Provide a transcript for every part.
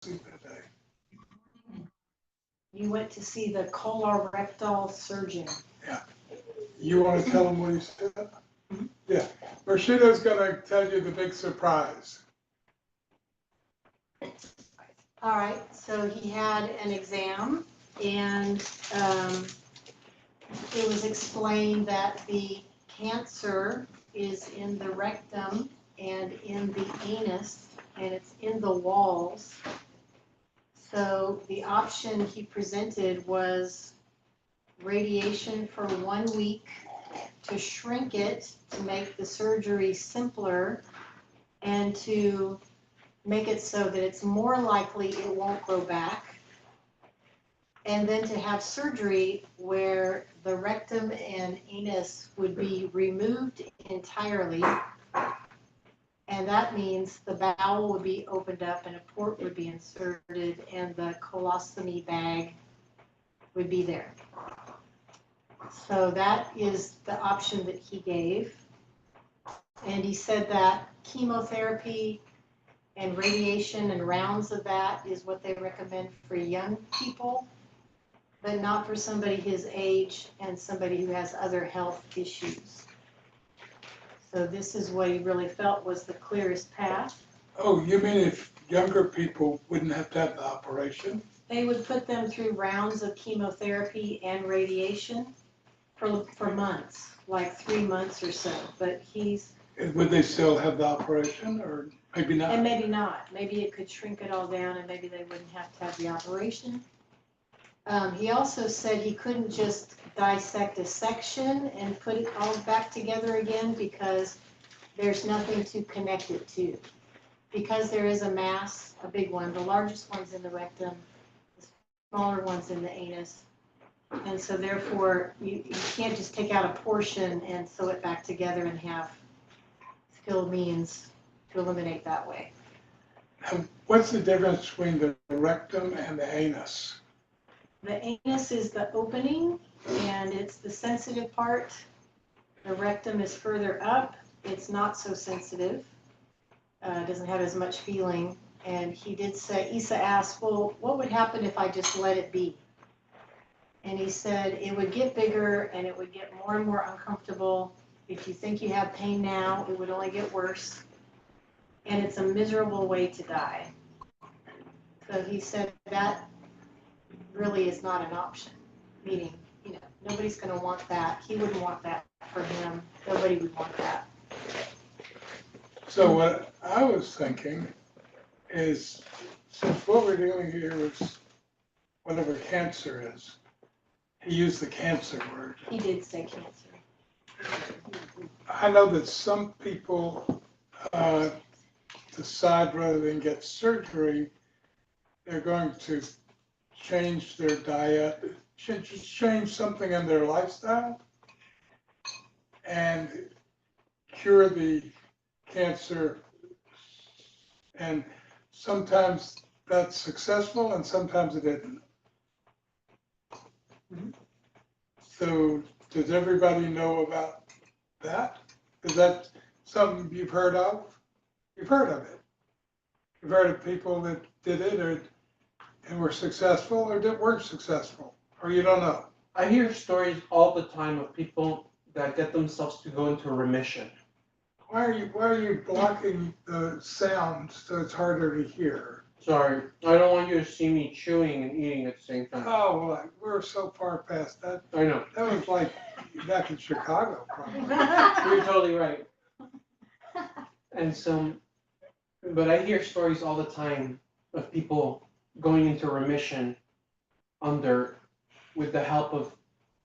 see today? You went to see the colorectal surgeon. Yeah. You want to tell them what he said? Yeah. Rashida's going to tell you the big surprise. All right, so he had an exam, and it was explained that the cancer is in the rectum and in the anus, and it's in the walls. So the option he presented was radiation for 1 week to shrink it, to make the surgery simpler, and to make it so that it's more likely it won't grow back. And then to have surgery where the rectum and anus would be removed entirely. And that means the bowel would be opened up and a port would be inserted and the colostomy bag would be there. So that is the option that he gave. And he said that chemotherapy and radiation and rounds of that is what they recommend for young people, but not for somebody his age and somebody who has other health issues. So this is what he really felt was the clearest path. Oh, you mean if younger people wouldn't have to have the operation? They would put them through rounds of chemotherapy and radiation for months, like 3 months or so, but he's... Would they still have the operation, or maybe not? And maybe not. Maybe it could shrink it all down and maybe they wouldn't have to have the operation. He also said he couldn't just dissect a section and put it all back together again because there's nothing to connect it to. Because there is a mass, a big one, the largest one's in the rectum, the smaller one's in the anus. And so therefore, you can't just take out a portion and sew it back together and have skilled means to eliminate that way. And what's the difference between the rectum and the anus? The anus is the opening, and it's the sensitive part. The rectum is further up. It's not so sensitive. Doesn't have as much feeling. And he did say, Isa asked, well, what would happen if I just let it be? And he said it would get bigger and it would get more and more uncomfortable. If you think you have pain now, it would only get worse. And it's a miserable way to die. So he said that really is not an option, meaning, nobody's going to want that. He wouldn't want that for him. Nobody would want that. So what I was thinking is, since what we're doing here is whatever cancer is, he used the cancer word. He did say cancer. I know that some people decide rather than get surgery, they're going to change their diet, change something in their lifestyle, and cure the cancer. And sometimes that's successful and sometimes it isn't. Mm-hmm. So does everybody know about that? Is that something you've heard of? You've heard of it. You've heard of people that did it and were successful or weren't successful, or you don't know? I hear stories all the time of people that get themselves to go into remission. Why are you blocking the sound so it's harder to hear? Sorry, I don't want you to see me chewing and eating at the same time. Oh, well, we're so far past that. I know. That was like back in Chicago, probably. You're totally right. And so, but I hear stories all the time of people going into remission with the help of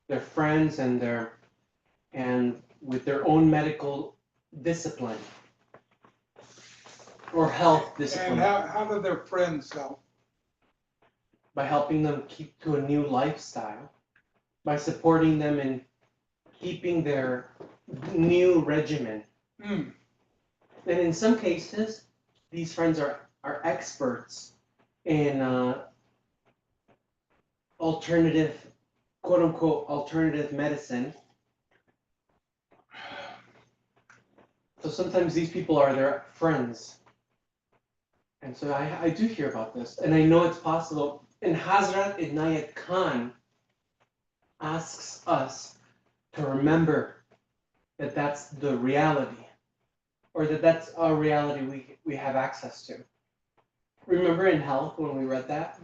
their friends and with their own medical discipline or health discipline. And how do their friends help? By helping them keep to a new lifestyle, by supporting them in keeping their new regimen. Mm. And in some cases, these friends are experts in alternative, quote unquote, alternative medicine. So sometimes these people are their friends. And so I do hear about this, and I know it's possible. And Hazrat Inayat Khan asks us to remember that that's the reality, or that that's a reality we have access to. Remember in health when we read that?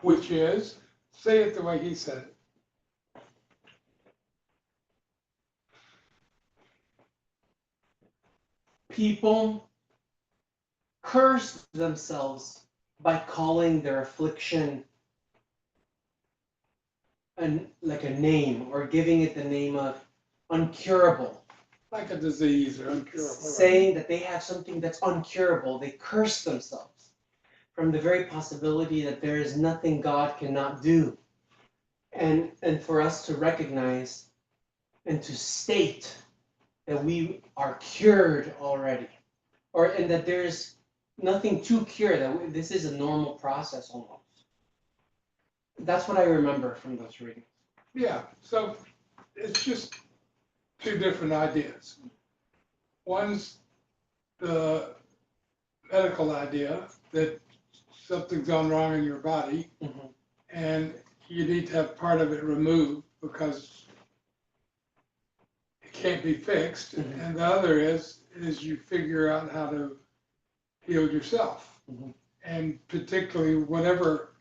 Which is, say it the way he said it. People curse themselves by calling their affliction like a name, or giving it the name of uncurable. Like a disease or incurable. Saying that they have something that's uncurable, they curse themselves from the very possibility that there is nothing God cannot do. And for us to recognize and to state that we are cured already, and that there's nothing to cure, that this is a normal process almost. That's what I remember from those readings. Yeah, so it's just two different ideas. One's the medical idea that something's gone wrong in your body and you need to have part of it removed because it can't be fixed. And the other is you figure out how to heal yourself. And particularly whatever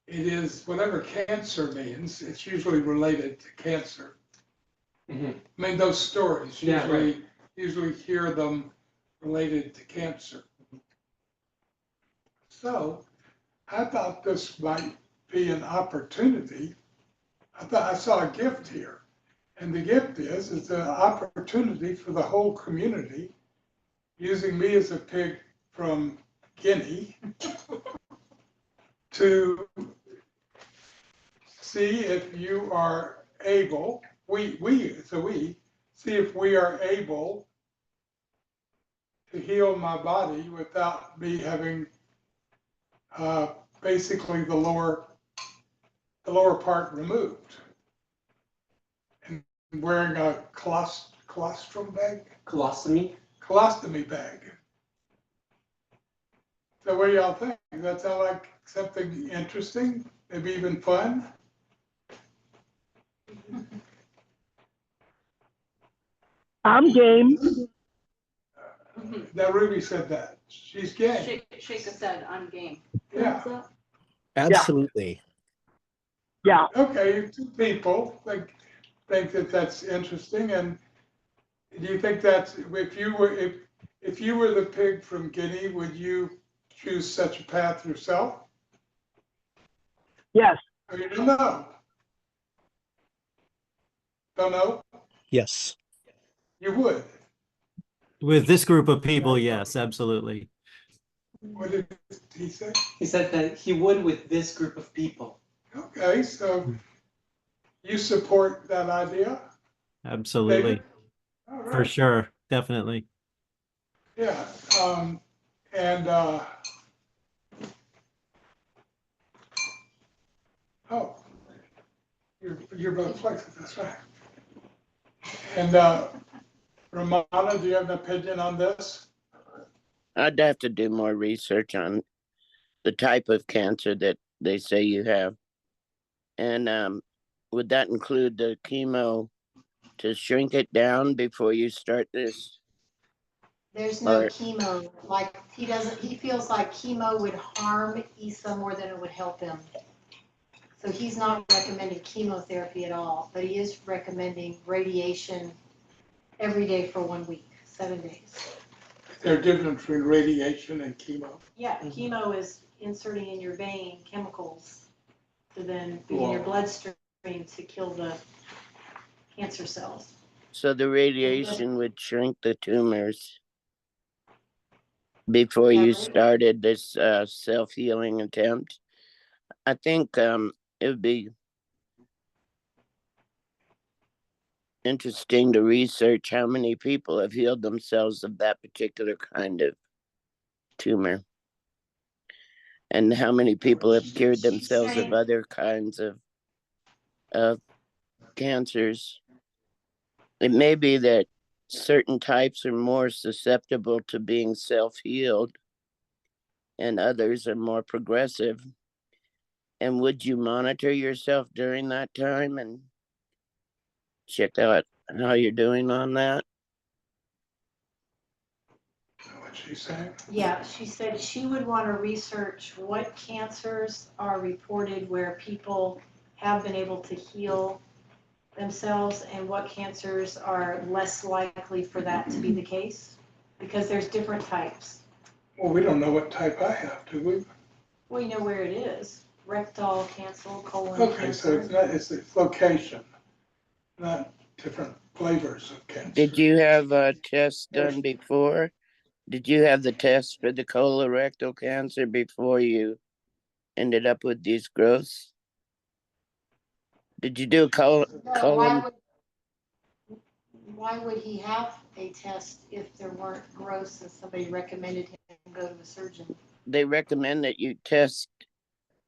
it is, whatever cancer means, it's usually related to cancer. I mean, those stories, usually hear them related to cancer. So I thought this might be an opportunity. I saw a gift here. And the gift is an opportunity for the whole community, using me as a pig from Guinea, to see if you are able, see if we are able to heal my body without me having basically the lower part removed. And wearing a colostrum bag? Colostomy bag. So what do y'all think? Does that sound like something interesting? Maybe even fun? I'm game. Now Ruby said that. She's game. Shake said, I'm game. Yeah. Absolutely. Yeah. Okay, two people think that that's interesting. And do you think that's, if you were the pig from Guinea, would you choose such a path yourself? Yes. Or you don't know? Don't know? Yes. You would. With this group of people, yes, absolutely. What did he say? He said that he would with this group of people. Okay, so you support that idea? Absolutely. All right. For sure. Definitely. Yeah, and oh, you're both places, that's right. And Ramona, do you have an opinion on this? I'd have to do more research on the type of cancer that they say you have. And would that include the chemo to shrink it down before you start this? There's no chemo, like he feels like chemo would harm Issa more than it would help him. So he's not recommending chemotherapy at all, but he is recommending radiation every day for 1 week, 7 days. Is there a difference between radiation and chemo? Yeah, chemo is inserting in your vein chemicals to then be in your bloodstream to kill the cancer cells. So the radiation would shrink the tumors before you started this self-healing attempt. I think it would be interesting to research how many people have healed themselves of that particular kind of tumor, and how many people have cured themselves of other kinds of cancers. It may be that certain types are more susceptible to being self-healed and others are more progressive. And would you monitor yourself during that time and check out how you're doing on that? What she's saying? Yeah, she said she would want to research what cancers are reported where people have been able to heal themselves and what cancers are less likely for that to be the case, because there's different types. Well, we don't know what type I have, do we? Well, you know where it is, rectal cancer, colon Okay, so it's cancer. not, it's its location, not different flavors of cancer. Did you have a test done before? Did you have the test for the colorectal cancer before you ended up with these growths? Did you do a No, colon? why would he have a test if there weren't growths and somebody recommended him go to a surgeon? They recommend that you test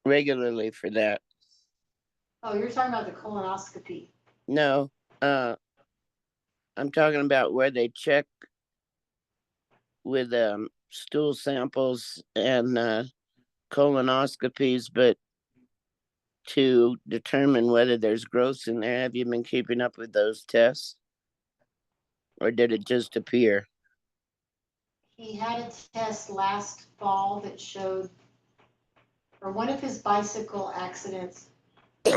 regularly for that. Oh, you're talking about the colonoscopy. No, I'm talking about where they check with stool samples and colonoscopies, but to determine whether there's growths in there. Have you been keeping up with those tests? Or did it just appear? He had a test last fall that showed, or one of his bicycle accidents,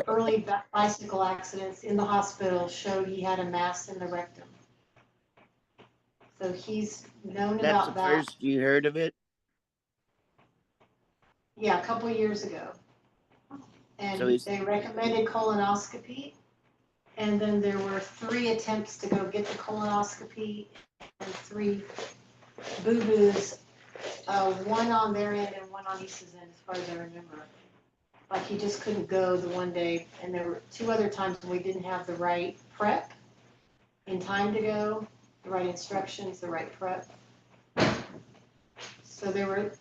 early bicycle accidents in the hospital showed he had a mass in the rectum. So he's known That's about the that. first you heard of it? Yeah, a couple of years ago. And So they recommended colonoscopy. And then there were 3 attempts to go get the colonoscopy and 3 boo-boos, one on their end and one on Lisa's end, as far as I remember. Like he just couldn't go the one day, and there were 2 other times when we didn't have the right prep in time to go, the right instructions, the right prep. So there were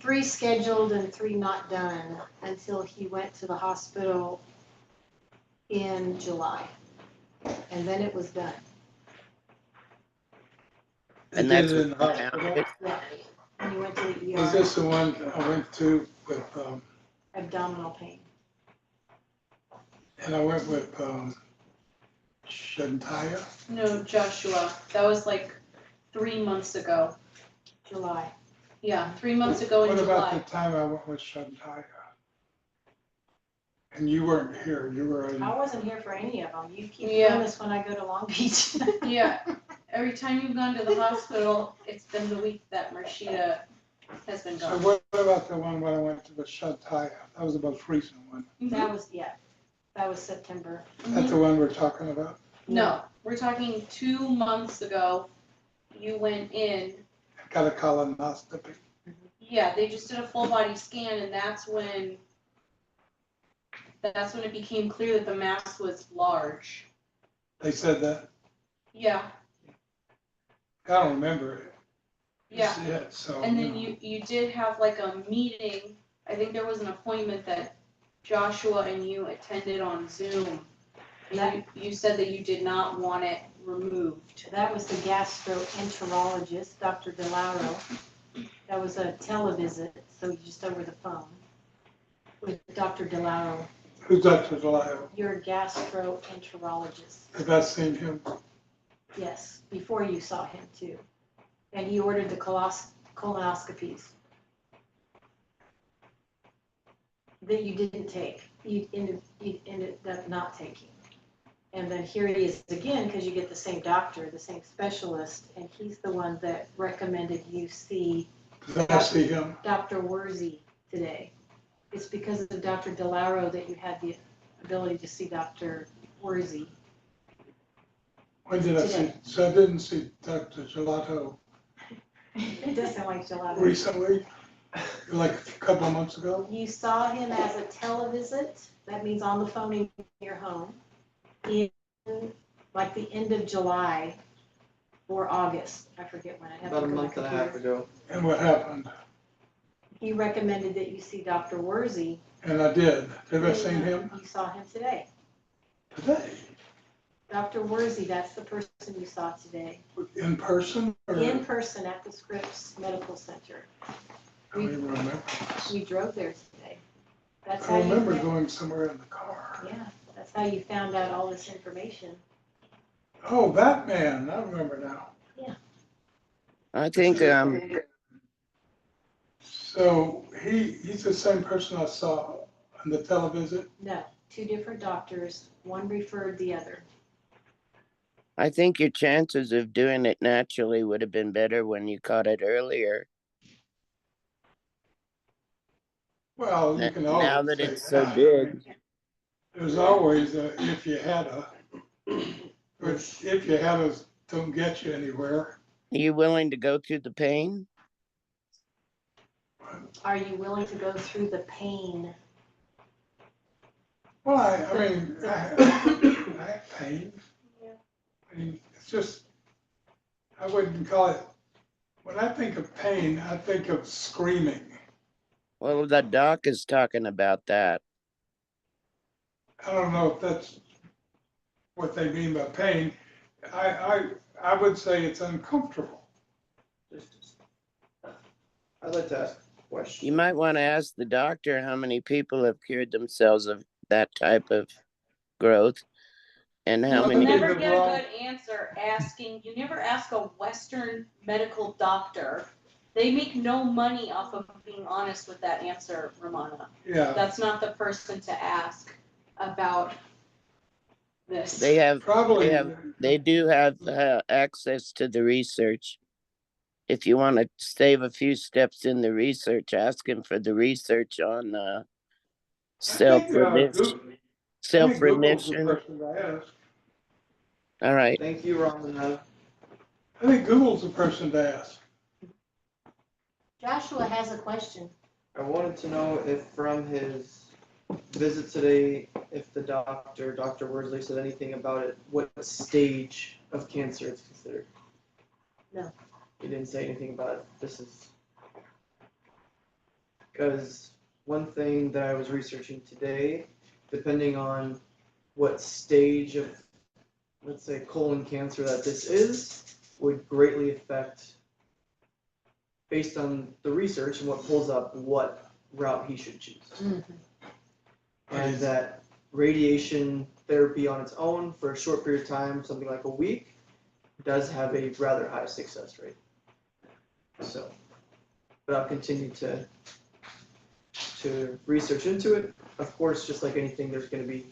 3 scheduled and 3 not done until he went to the hospital in July. And then it was done. They And did that's it in the what found hospital. it. Yeah. And he went to the Was ER, this the one I went to with, abdominal pain. and I went with, Shantaya? No, Joshua, that was like 3 months ago. July. Yeah, 3 months ago in What about the July. time I went with Shantaya? And you weren't here, you were in, I wasn't here for any of them. You keep Yeah. doing this when I go to Long Beach. Yeah, every time you've gone to the hospital, it's been the week that Marshita has been so gone. what about the one when I went to with Shantaya? That was the most recent one. That was, yeah, that was September. That's the one we're talking about? No, we're talking 2 months ago. You went in. Got a colonoscopy. Yeah, they just did a full body scan, and that's when it became clear that the mass was large. They said that? Yeah, I don't remember it. yeah. So. And then you did have like a meeting. I think there was an appointment that Joshua and you attended on Zoom. And you said that you did not want it removed. That was the gastroenterologist, Dr. DeLauro. That was a televisit, so just over the phone with Dr. DeLauro. Who's Dr. Delisle? You're a gastroenterologist. Have I seen him? Yes, before you saw him too. And he ordered the colonoscopies that you didn't take. You ended up not taking. And then here he is again, because you get the same doctor, the same specialist, and he's the one that recommended you see Did I see him? Dr. Wurzy today. It's because of Dr. DeLauro that you had the ability to see Dr. Wurzy. When did I see? Today. So I didn't see Dr. Gelato It does sound like gelato. recently, like a couple of months ago. You saw him as a televisit, that means on the phone in your home, in like the end of July or August, I forget when. I have to About a look at my month and a half computer. ago. And what happened? He recommended that you see Dr. Wurzy. And I did. Have I seen him You saw him today. today? Dr. Worsey, that's the person you saw today, In person? Or in person at the Scripps Medical Center. I don't even remember. We drove there today. That's I how you, remember going somewhere in the car. yeah, that's how you found out all this information. Oh, that man, I remember now. I think, So he's the same person I saw on the television? No, two different doctors, one referred the other. I think your chances of doing it naturally would have been better when you caught it earlier. Well, you can Now always that say it's so that. big, There's always a if you had a, which if you had a, don't get you anywhere. are you willing to go through the pain? Are you willing to go through the pain? Well, I mean, I have pain. Yeah. I mean, it's just, I wouldn't call it, when I think of pain, I think of screaming. Well, the doc is talking about that. I don't know if that's what they mean by pain. I would say it's uncomfortable. I'd like to ask a question. You might want to ask the doctor how many people have cured themselves of that type of growth and how Well, You'll many. never get a good answer asking, you never ask a Western medical doctor. They make no money off of being honest with that answer, Ramona. Yeah, That's not the person to ask about this. probably. They do have access to the research. If you want to save a few steps in the research, ask him for the research on self Google's the remission. person to ask. All right. Thank you, Ramana. I think Google's the person to ask. Joshua has a question. I wanted to know if from his visit today, if the Dr. Worsley said anything about it, what stage of cancer it's considered. No. He didn't say anything about it. This is because one thing that I was researching today, depending on what stage of, let's say, colon cancer that this is, would greatly affect, based on the research and what pulls up, what route he should choose. Mm-hmm. And that radiation therapy on its own for a short period of time, something like a week, does have a rather high success rate. So, but I'll continue to research into it. Of course, just like anything, there's going to be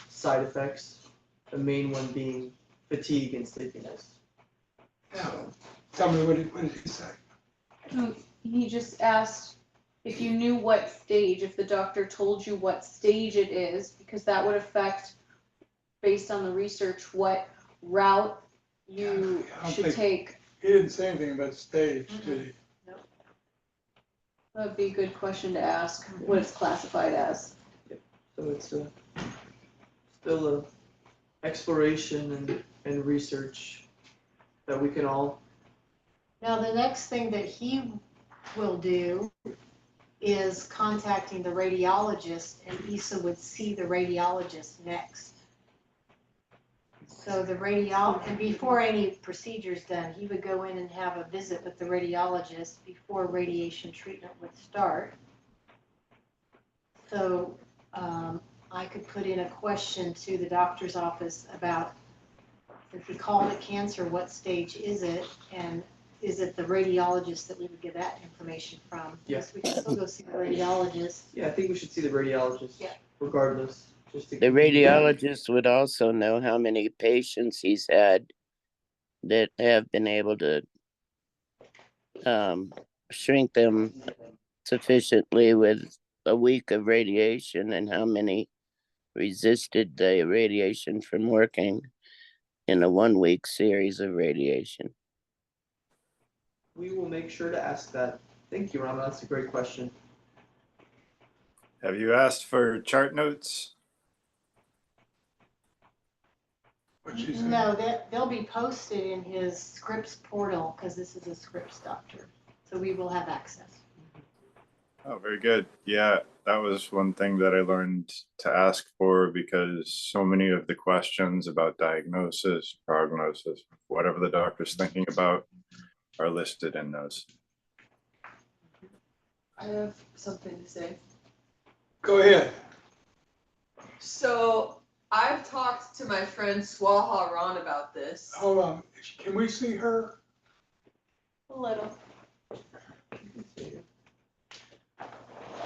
side effects. The main one being fatigue and sleepiness. Yeah. Tell me what did he say? He just asked if you knew what stage, if the doctor told you what stage it is, because that would affect, based on the research, what route you I don't should think- take. He didn't say anything about stage, did he? That'd be a good question to ask, what it's classified as. So it's still a exploration and research that we can all. Now, the next thing that he will do is contacting the radiologist, and Issa would see the radiologist next. So and before any procedure's done, he would go in and have a visit with the radiologist before radiation treatment would start. So I could put in a question to the doctor's office about, if he called it cancer, what stage is it? And is it the radiologist that we would get that information from? Yes. We can still go see the radiologist. Yeah, I think we should see the radiologist. Yeah. Regardless. Just to The continue. radiologist would also know how many patients he's had that have been able to shrink them sufficiently with a week of radiation and how many resisted the radiation from working in a 1 week series of radiation. We will make sure to ask that. Thank you, Rama. That's a great question. Have you asked for chart notes? What'd she say? No, they'll be posted in his Scripps portal, because this is a Scripps doctor. So we will have access. Oh, very good. Yeah, that was one thing that I learned to ask for because so many of the questions about diagnosis, prognosis, whatever the doctor's thinking about are listed in those. I have something to say. Go ahead. So I've talked to my friend Swaha Ron about this. Hold on. Can we see her? A little.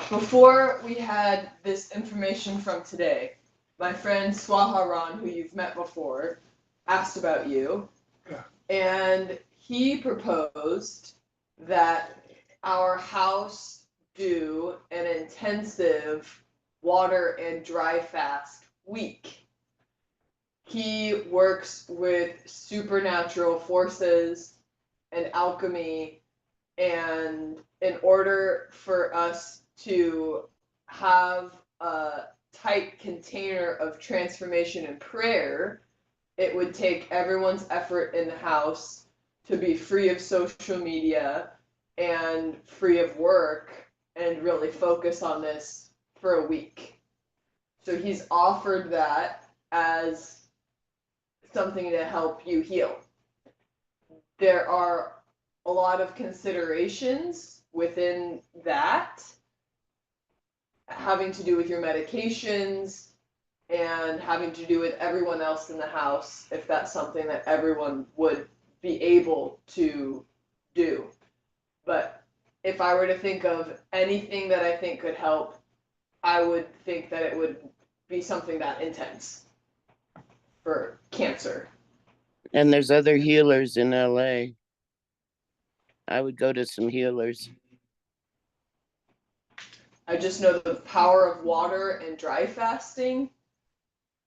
Before we had this information from today, my friend Swaha Ron, who you've met before, asked about you. Yeah. And he proposed that our house do an intensive water and dry fast week. He works with supernatural forces and alchemy, and in order for us to have a tight container of transformation and prayer, it would take everyone's effort in the house to be free of social media and free of work and really focus on this for a week. So he's offered that as something to help you heal. There are a lot of considerations within that, having to do with your medications and having to do with everyone else in the house, if that's something that everyone would be able to do. But if I were to think of anything that I think could help, I would think that it would be something that intense for cancer. And there's other healers in LA. I would go to some healers. I just know the power of water and dry fasting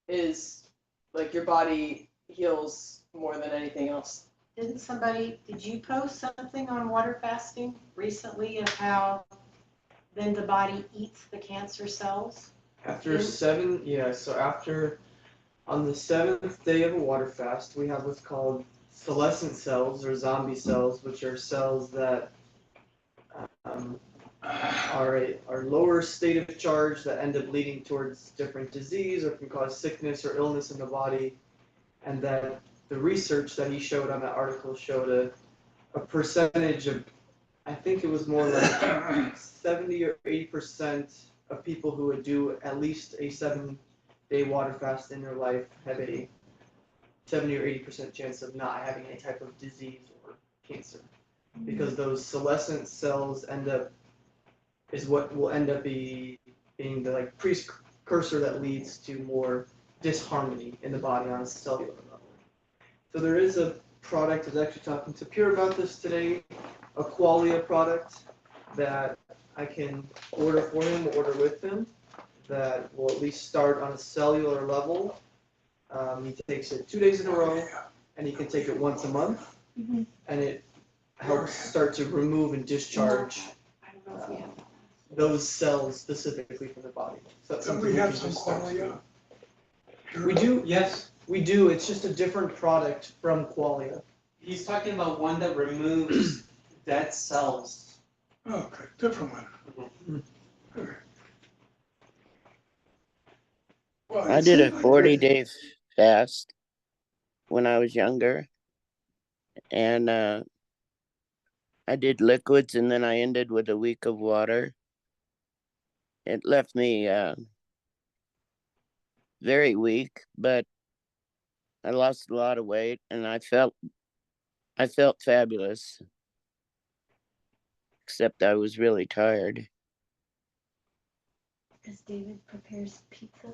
is like your body heals more than anything else. Did you post something on water fasting recently of how then the body eats the cancer cells? After on the 7th day of a water fast, we have what's called senescent cells or zombie cells, which are cells that are lower state of charge that end up leading towards different disease or can cause sickness or illness in the body, and that the research that he showed on that article showed a percentage of, I think it was more like 70 or 80% of people who would do at least a 7-day water fast in their life have a 70 or 80% chance of not having any type of disease or cancer, because those senescent cells is what will end up being the like precursor that leads to more disharmony in the body on a cellular level. So there is a product, I was actually talking to Pure about this today, a Qualia product that I can order for him, order with him, that will at least start on a cellular level. He takes it 2 days in a row, and he can take it once a month, and it helps start to remove and discharge those cells specifically from the body. So that's something we have can some just start Qualia? to- We do, yes, we do. It's just a different product from Qualia. He's talking about one that removes dead cells. Okay, different one. Okay. Well, I it did a seemed like 40-day fast when I was younger. And I did liquids and then I ended with a week of water. It left me very weak, but I lost a lot of weight and I felt fabulous. Except I was really tired. As David prepares pizza.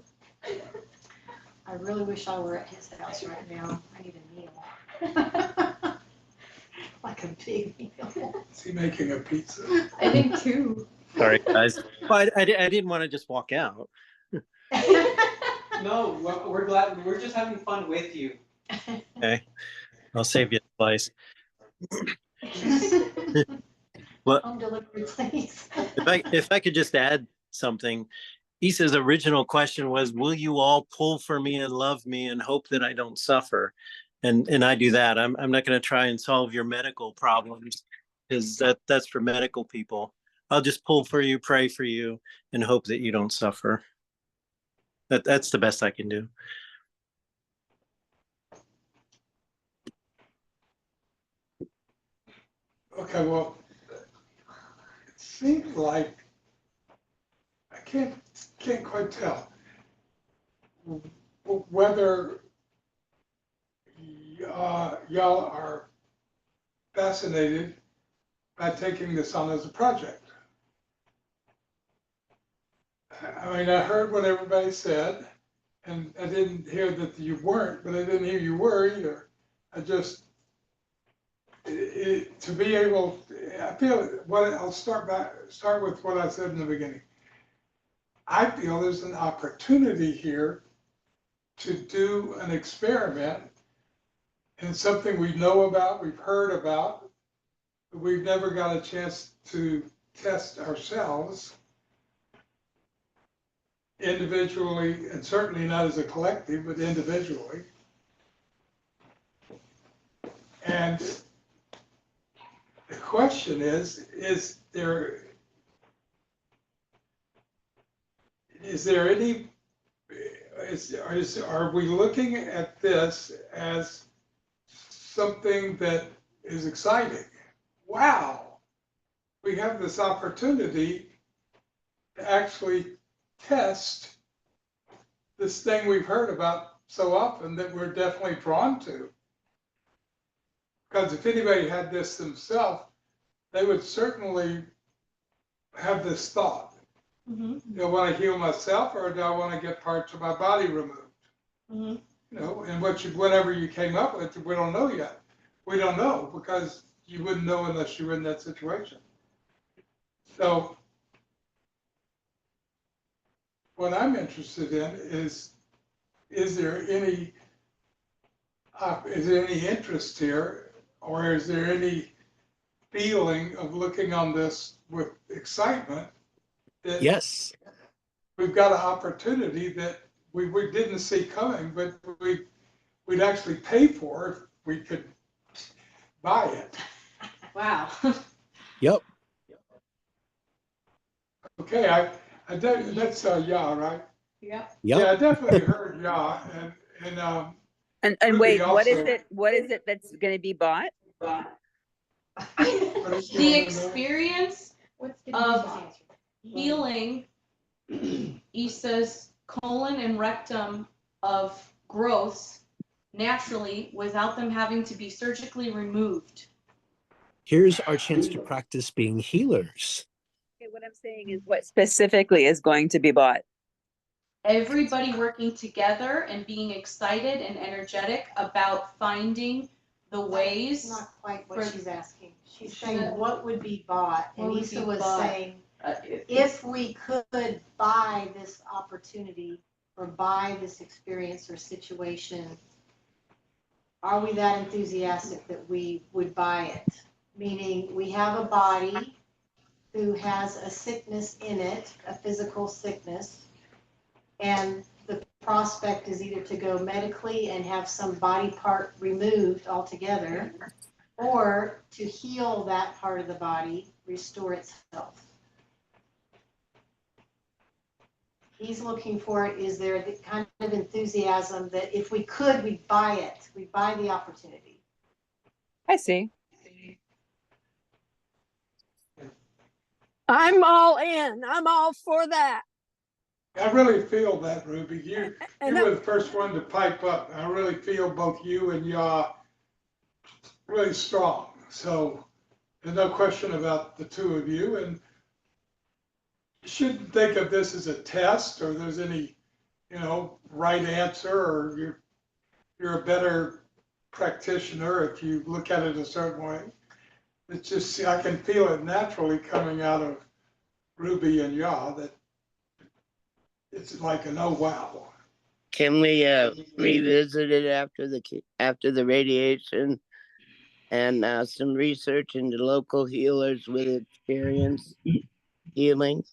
I really wish I were at his house right now. I need a meal. Like a big meal. Is he making a pizza? I think two. Sorry, guys. But I didn't want to just walk out. No, we're glad. We're just having fun with you. Okay, I'll save you the slice. Well, Home delivery, please. if I could just add something. Isa's original question was, will you all pull for me and love me and hope that I don't suffer? And I do that. I'm not going to try and solve your medical problems, because that's for medical people. I'll just pull for you, pray for you, and hope that you don't suffer. That's the best I can do. Okay, well, it seems like I can't quite tell whether y'all are fascinated by taking this on as a project. I mean, I heard what everybody said, and I didn't hear that you weren't, but I didn't hear you were either. I just, to be able, I feel, I'll start with what I said in the beginning. I feel there's an opportunity here to do an experiment in something we know about, we've heard about, but we've never got a chance to test ourselves individually, and certainly not as a collective, but individually. And the question is there any, are we looking at this as something that is exciting? Wow, we have this opportunity to actually test this thing we've heard about so often that we're definitely drawn to. Because if anybody had this themselves, they would certainly have this thought. Mm-hmm. Do I want to heal myself, or do I want to get parts of my body removed? Mm-hmm. You know, and whatever you came up with, we don't know yet. We don't know because you wouldn't know unless you were in that situation. So what I'm interested in is there any interest here, or is there any feeling of looking on this with excitement that Yes. we've got an opportunity that we didn't see coming, but we'd actually pay for if we could buy it. Wow. Yep. Okay, that's yeah, right? Yep. Yep. Yeah, I definitely heard yeah, and And Ruby wait, what is also- it? What is it that's going to be bought? what else do you The wanna know? experience of healing Issa's colon and rectum of growths naturally without them having to be surgically removed. Here's our chance to practice being healers. Okay, what I'm saying is what specifically is going to be bought? Everybody working together and being excited and energetic about finding the ways. Not quite what for- she's asking. She's She saying said- what would be bought, What and would Issa be was bought? saying, if we could buy this opportunity or buy this experience or situation, are we that enthusiastic that we would buy it? Meaning, we have a body who has a sickness in it, a physical sickness, and the prospect is either to go medically and have some body part removed altogether, or to heal that part of the body, restore itself. He's looking for, is there the kind of enthusiasm that if we could, we'd buy it, we'd buy the opportunity. I see. I'm all in. I'm all for that. I really feel that, Ruby. You And were the first one to pipe up. I really feel both you and Ya really strong. So there's no question about the two of you. And you shouldn't think of this as a test or there's any, right answer, or you're a better practitioner if you look at it a certain way. It's just, I can feel it naturally coming out of Ruby and Ya that it's like an oh wow. Can we revisit it after the radiation and some research into local healers with experience healing?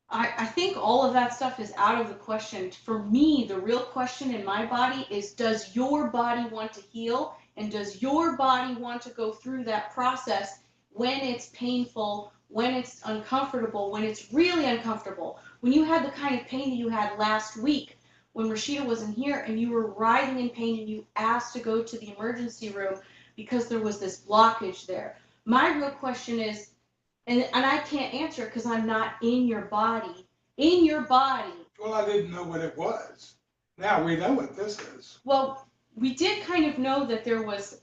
I think all of that stuff is out of the question. For me, the real question in my body is, does your body want to heal? And does your body want to go through that process when it's painful, when it's uncomfortable, when it's really uncomfortable. When you had the kind of pain that you had last week, when Rashida wasn't here and you were writhing in pain and you asked to go to the emergency room because there was this blockage there. My real question is, and I can't answer because I'm not in your body. In your body. Well, I didn't know what it was. Now we know what this is. Well, we did kind of know that there was,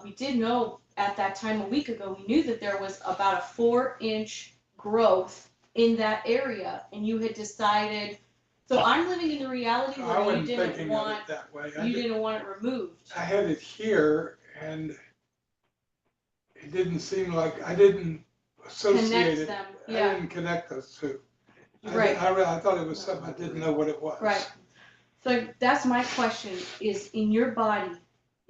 we did know at that time a week ago, we knew that there was about a 4-inch growth in that area, and you had decided, so I'm living in the reality I where you wasn't didn't thinking of want, it that way. you didn't want it removed. I had it here, and it didn't seem like, I didn't associate Connect it. them, I yeah. didn't connect those two. Right. I thought it was something I didn't know what it was. Right. So that's my question, is in your body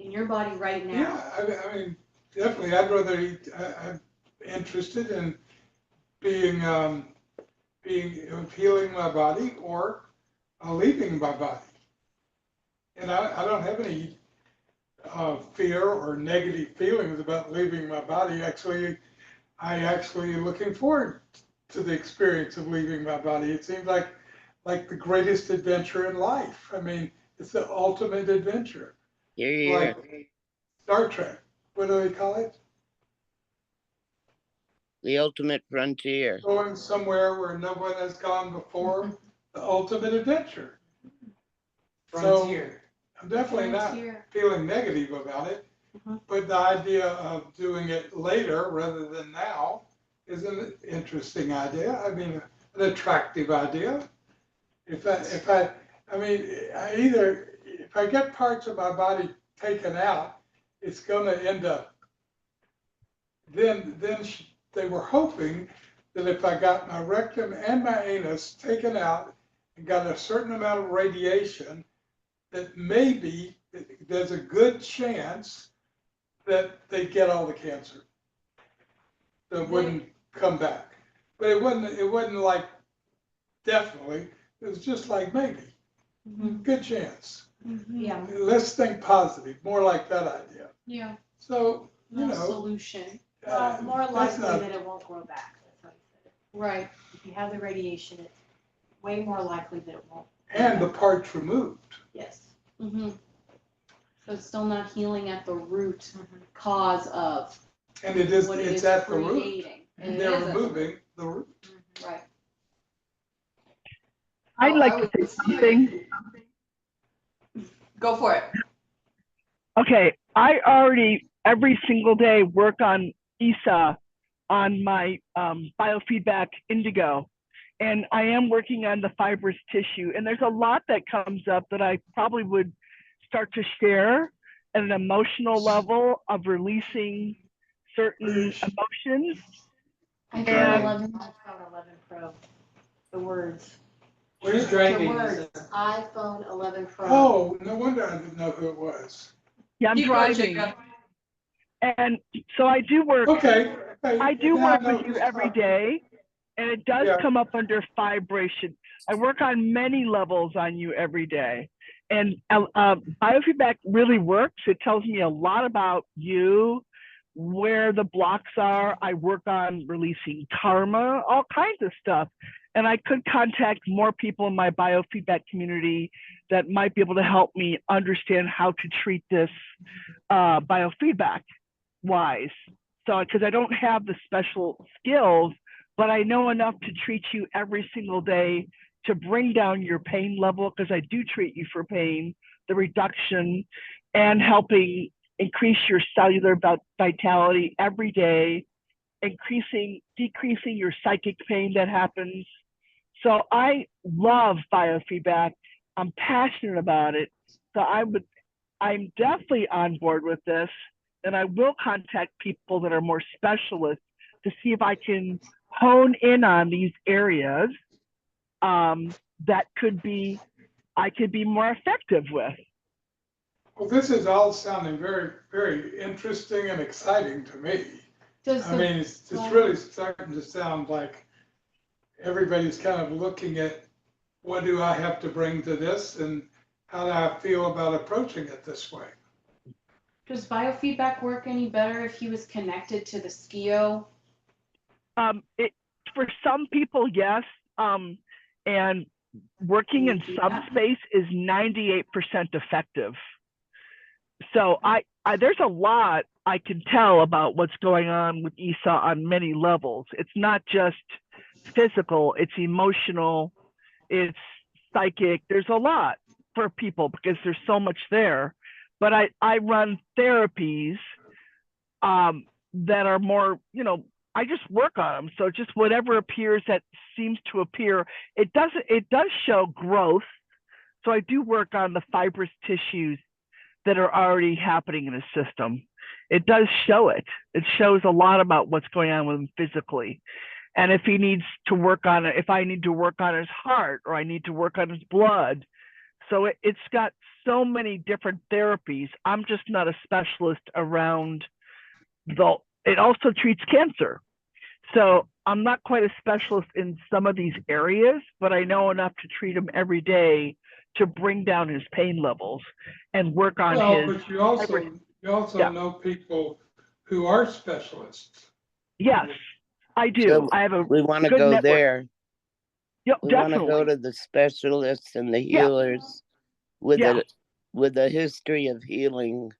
right now. Yeah, I mean, definitely, I'd rather eat, I'm interested in being healing my body or leaving my body. And I don't have any fear or negative feelings about leaving my body. Actually, I actually am looking forward to the experience of leaving my body. It seems like the greatest adventure in life. I mean, it's the ultimate adventure. Yeah. Like Star Trek. What do they call it? The ultimate frontier. Going somewhere where no one has gone before. The ultimate adventure. Frontier. So I'm definitely not Frontier. feeling negative about it. But the idea of doing it later rather than now is an interesting idea. I mean, an attractive idea. If I get parts of my body taken out, it's going to end up. Then they were hoping that if I got my rectum and my anus taken out and got a certain amount of radiation, that maybe there's a good chance that they'd get all the cancer. That wouldn't come back. But it wasn't like definitely. It was just like maybe. Good chance. Yeah. Let's think positive, more like that idea. Yeah. So, you know. Solution. Well, more that's likely not- that it won't grow back, that's how you said it. Right. If you have the radiation, it's way more likely that it won't. And the parts removed. Yes. So it's still not healing at the root cause of And it is, what it it's is at the root. creating. And it they're is at the removing the root. Right. I'd like to say something. Go for it. Okay, I already every single day work on ESA on my biofeedback indigo, and I am working on the fibrous tissue. And there's a lot that comes up that I probably would start to share at an emotional level of releasing certain emotions. iPhone 11 Pro. The words. Where's The driving? words. iPhone 11 Pro. Oh, no wonder I didn't know who it was. Yeah, I'm Keep going, driving. Jacob. And so I do work. Okay. I do Now work know with you who's every talking. day, and it does Yeah. come up under vibration. I work on many levels on you every day. And biofeedback really works. It tells me a lot about you, where the blocks are. I work on releasing karma, all kinds of stuff. And I could contact more people in my biofeedback community that might be able to help me understand how to treat this biofeedback wise. So, because I don't have the special skills, but I know enough to treat you every single day to bring down your pain level, because I do treat you for pain, the reduction, and helping increase your cellular vitality every day, decreasing your psychic pain that happens. So I love biofeedback. I'm passionate about it. So I'm definitely on board with this, and I will contact people that are more specialists to see if I can hone in on these areas that I could be more effective with. Well, this is all sounding very, very interesting and exciting to me. I mean, it's really starting to sound like everybody's kind of looking at what do I have to bring to this and how do I feel about approaching it this way. Does biofeedback work any better if he was connected to the SCIO? It for some people, yes. And working in subspace is 98% effective. So there's a lot I can tell about what's going on with Esau on many levels. It's not just physical, it's emotional, it's psychic. There's a lot for people because there's so much there. But I run therapies that are more, I just work on them. So just whatever appears that seems to appear, it does show growth. So I do work on the fibrous tissues that are already happening in the system. It does show it. It shows a lot about what's going on with him physically. And if he needs to work on it, if I need to work on his heart or I need to work on his blood. So it's got so many different therapies. I'm just not a specialist around it also treats cancer. So I'm not quite a specialist in some of these areas, but I know enough to treat him every day to bring down his pain levels and work on his. But you also know people who are specialists. Yes, I do. So I have a we want to good go network. there. Yep, We definitely. want to go to the specialists and the healers with a history of healing.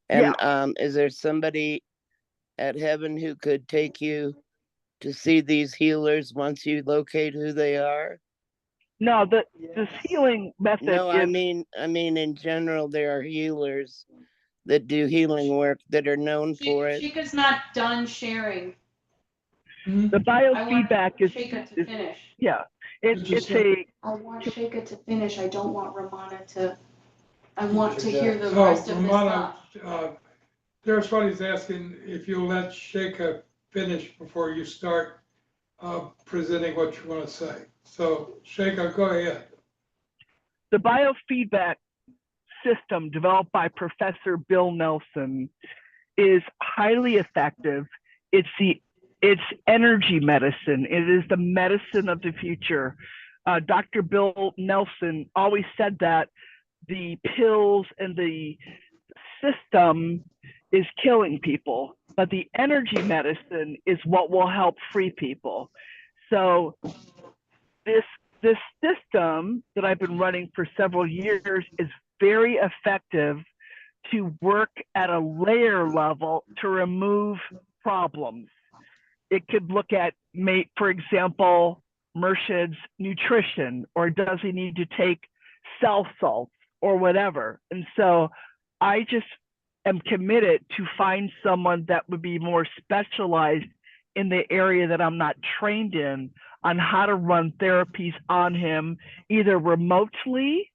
And is there somebody at Heaven who could take you to see these healers once you locate who they are? No, this healing method. No, I mean in general, there are healers that do healing work that are known for it. Sheikah's not done sharing. The biofeedback is Sheikah to finish. Yeah, it's a. I want Sheikah to finish. I don't want Ramana to. I want to hear the So rest of his Ramana, stuff. there's what he's asking, if you'll let Sheikah finish before you start presenting what you want to say. So Sheikah, go ahead. The biofeedback system developed by Professor Bill Nelson is highly effective. It's energy medicine. It is the medicine of the future. Dr. Bill Nelson always said that the pills and the system is killing people, but the energy medicine is what will help free people. So this system that I've been running for several years is very effective to work at a layer level to remove problems. It could look at, for example, Murshid's nutrition, or does he need to take cell salts or whatever. And so I just am committed to find someone that would be more specialized in the area that I'm not trained in on how to run therapies on him, either remotely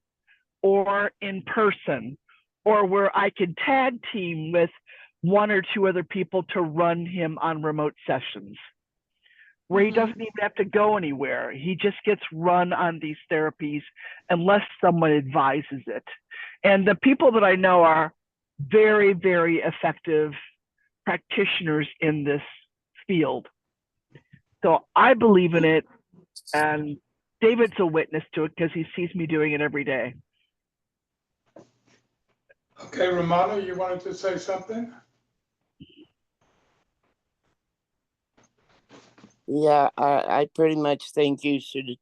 or in person, or where I can tag team with one or two other people to run him on remote sessions, where he doesn't even have to go anywhere. He just gets run on these therapies unless someone advises it. And the people that I know are very, very effective practitioners in this field. So I believe in it, and David's a witness to it because he sees me doing it every day. Okay, Ramana, you wanted to say something? Yeah, I pretty much think you should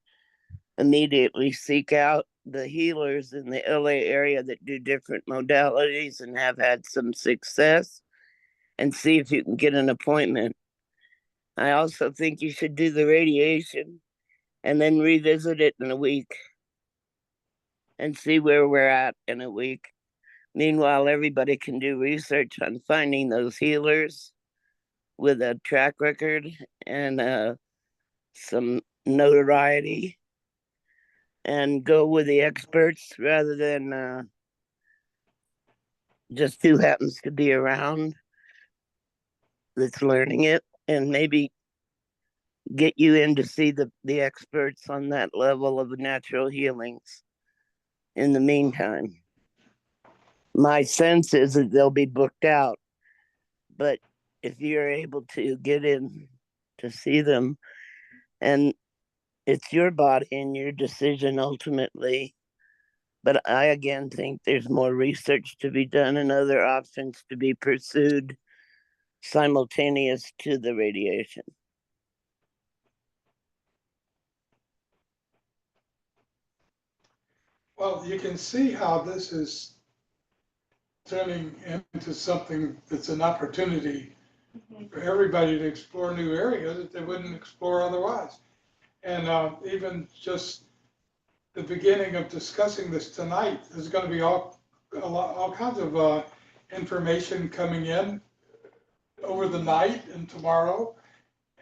immediately seek out the healers in the LA area that do different modalities and have had some success, and see if you can get an appointment. I also think you should do the radiation and then revisit it in a week and see where we're at in a week. Meanwhile, everybody can do research on finding those healers with a track record and some notoriety, and go with the experts rather than just who happens to be around that's learning it, and maybe get you in to see the experts on that level of natural healings. In the meantime, my sense is that they'll be booked out, but if you're able to get in to see them, and it's your body and your decision ultimately, but I again think there's more research to be done and other options to be pursued simultaneous to the radiation. Well, you can see how this is turning into something that's an opportunity for everybody to explore new areas that they wouldn't explore otherwise. And even just the beginning of discussing this tonight, there's going to be all kinds of information coming in over the night and tomorrow,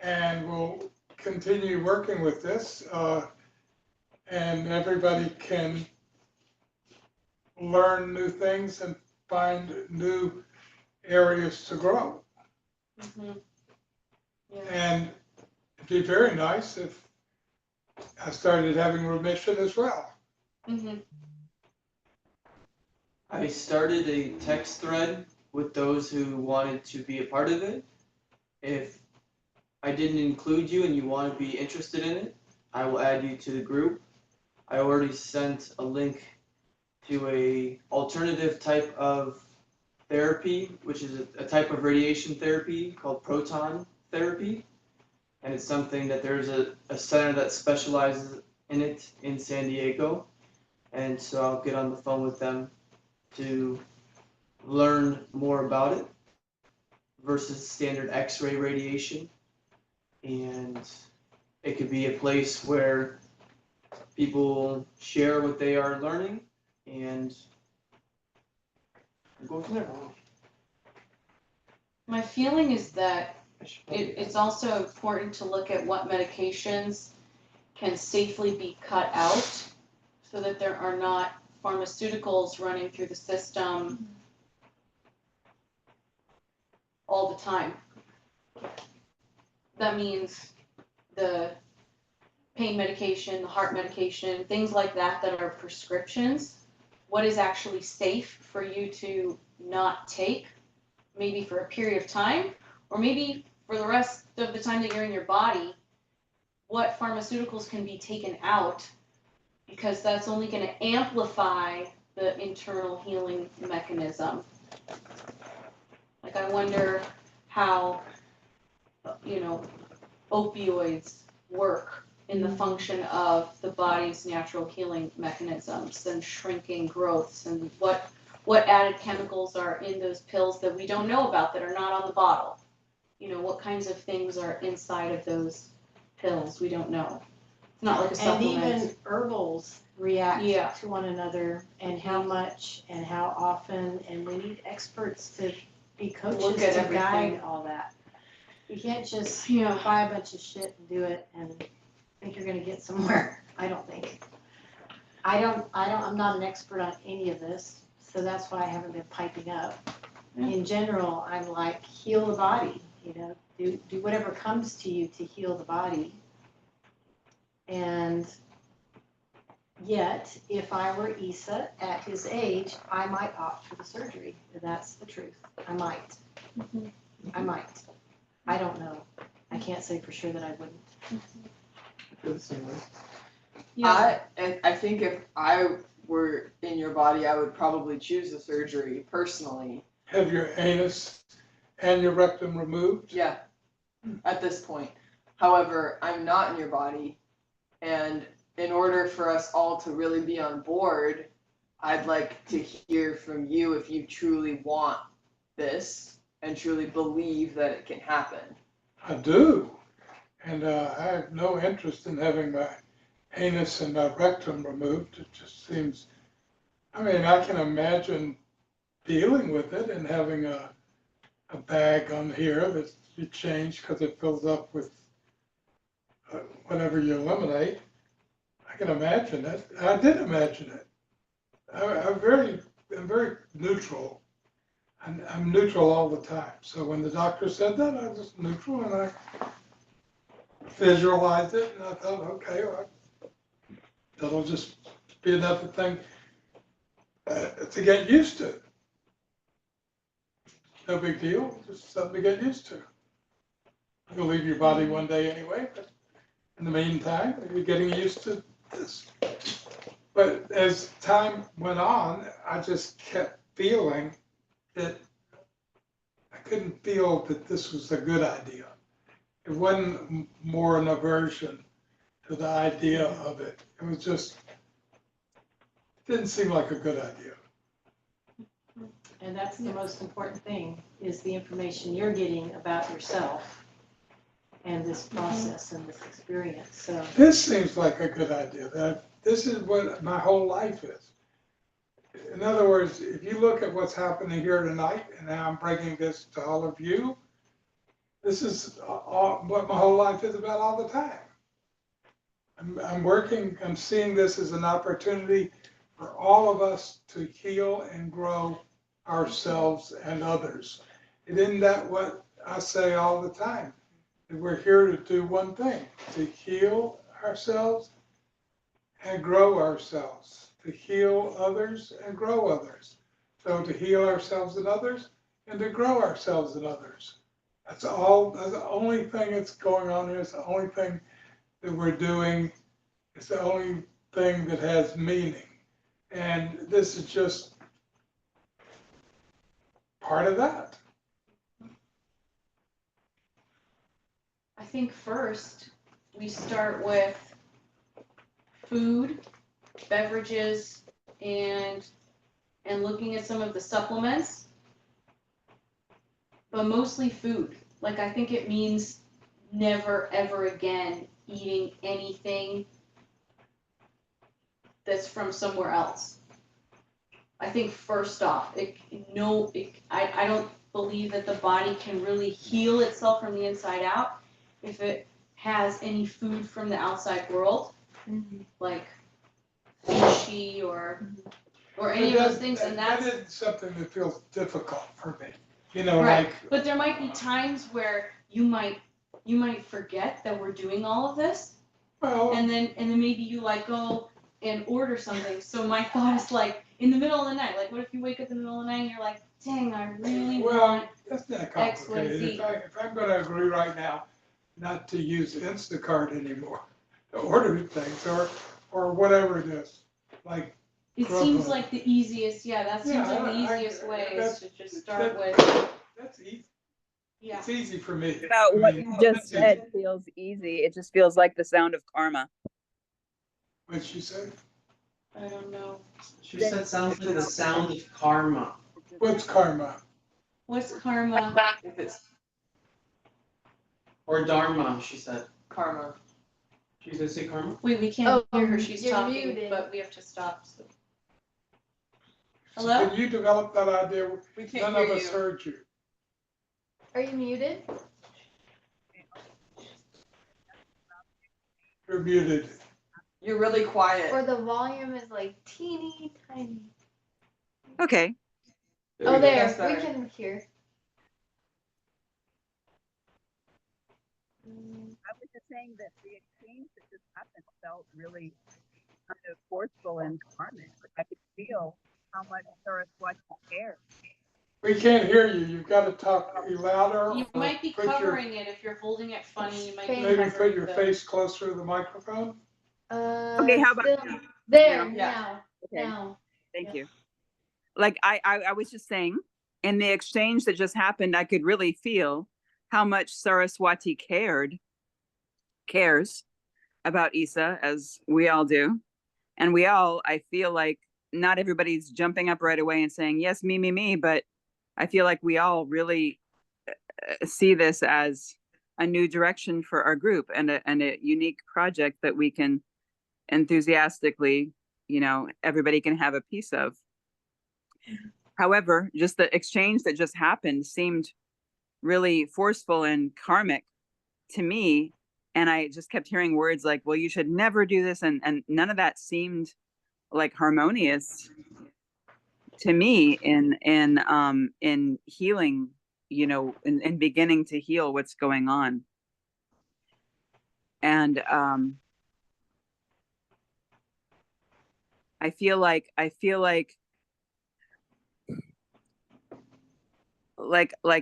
and we'll continue working with this, and everybody can learn new things and find new areas to grow. Yeah. And it'd be very nice if I started having remission as well. I started a text thread with those who wanted to be a part of it. If I didn't include you and you want to be interested in it, I will add you to the group. I already sent a link to a alternative type of therapy, which is a type of radiation therapy called proton therapy. And it's something that there's a center that specializes in it in San Diego. And so I'll get on the phone with them to learn more about it versus standard X-ray radiation. And it could be a place where people share what they are learning and go from there. My feeling is that it's also important to look at what medications can safely be cut out so that there are not pharmaceuticals running through the system all the time. That means the pain medication, the heart medication, things like that that are prescriptions. What is actually safe for you to not take, maybe for a period of time, or maybe for the rest of the time that you're in your body, what pharmaceuticals can be taken out, because that's only going to amplify the internal healing mechanism. Like, I wonder how, opioids work in the function of the body's natural healing mechanisms and shrinking growths, and what added chemicals are in those pills that we don't know about, that are not on the bottle. What kinds of things are inside of those pills, we don't know. It's not like a supplement. And even herbals react Yeah. to one another, and how much and how often, and we need experts to be coaches Look at to everything. guide all that. You can't just buy a bunch of shit and do it and think you're gonna get somewhere. I don't think. I'm not an expert on any of this, so that's why I haven't been piping up. In general, I'm like, heal the body, do whatever comes to you to heal the body. And yet, if I were Issa at his age, I might opt for the surgery. That's the truth. I might. I might. I don't know. I can't say for sure that I wouldn't. I feel the same way. Yeah. I think if I were in your body, I would probably choose the surgery personally. Have your anus and your rectum removed? Yeah, at this point. However, I'm not in your body, and in order for us all to really be on board, I'd like to hear from you if you truly want this and truly believe that it can happen. I do. And I have no interest in having my anus and rectum removed. It just seems, I can imagine dealing with it and having a bag on here that you change because it fills up with whatever you eliminate. I can imagine it. I did imagine it. I'm very neutral. I'm neutral all the time. So when the doctor said that, I was neutral, and I visualized it, and I thought, okay, well, that'll just be another thing to get used to. No big deal, just something to get used to. You'll leave your body one day anyway, but in the meantime, you're getting used to this. But as time went on, I just kept feeling that I couldn't feel that this was a good idea. It wasn't more an aversion to the idea of it. It was just, didn't seem like a good idea. And that's the most important thing, is the information you're getting about yourself and this process and this experience, so. This seems like a good idea, that this is what my whole life is. In other words, if you look at what's happening here tonight, and now I'm bringing this to all of you, this is what my whole life is about all the time. I'm seeing this as an opportunity for all of us to heal and grow ourselves and others. And isn't that what I say all the time? That we're here to do one thing, to heal ourselves and grow ourselves, to heal others and grow others. So to heal ourselves and others, and to grow ourselves and others. That's all, that's the only thing that's going on here. It's the only thing that we're doing. It's the only thing that has meaning. And this is just part of that. I think first we start with food, beverages, and looking at some of the supplements, but mostly food. Like, I think it means never ever again eating anything that's from somewhere else. I think first off, I don't believe that the body can really heal itself from the inside out if it has any food from the outside world, like fishy or any of those things, and that that's is something that feels difficult for me. You know, right. like, But there might be times where you might forget that we're doing all of this, well, and then maybe you like go and order something. So my thought is like in the middle of the night, like what if you wake up in the middle of the night and you're like, dang, I really want that's not X, Y, complicated. Z. If I'm going to agree right now not to use Instacart anymore, to order things or whatever it is, like. It seems like the easiest, that seems like the easiest way is to just start with. That's easy. Yeah. It's easy for me. About what you just said feels easy. It just feels like the sound of karma. What'd she say? I don't know. She said sounds like the sound of karma. What's karma? What's karma? If it's Or dharma, she said. karma. She's gonna say karma? Wait, we can't hear her. She's you're talking, muted. but we have to stop. So. So Hello? Did you develop that idea? We can't None hear of us you. heard you. Are you muted? You're muted. You're really quiet. Or the volume is like teeny tiny. Okay. Oh, there, That's we better. can hear. I was just saying that the exchange that just happened felt really kind of forceful and karmic. I could feel how much Saraswati cared. We can't hear you. You've got to talk louder. You or might be put your- covering it if you're holding it funny. You might be Maybe covering put your the- face closer to the microphone. Okay, how about Still, now? there, Yeah. now, Okay. now. Thank Yeah. you. Like I was just saying, in the exchange that just happened, I could really feel how much Saraswati cares about Isa, as we all do. And I feel like not everybody's jumping up right away and saying, yes, me, but I feel like we all really see this as a new direction for our group and a unique project that we can enthusiastically, everybody can have a piece of. However, just the exchange that just happened seemed really forceful and karmic to me. And I just kept hearing words like, well, you should never do this. And none of that seemed like harmonious to me in healing, in beginning to heal what's going on. And I feel like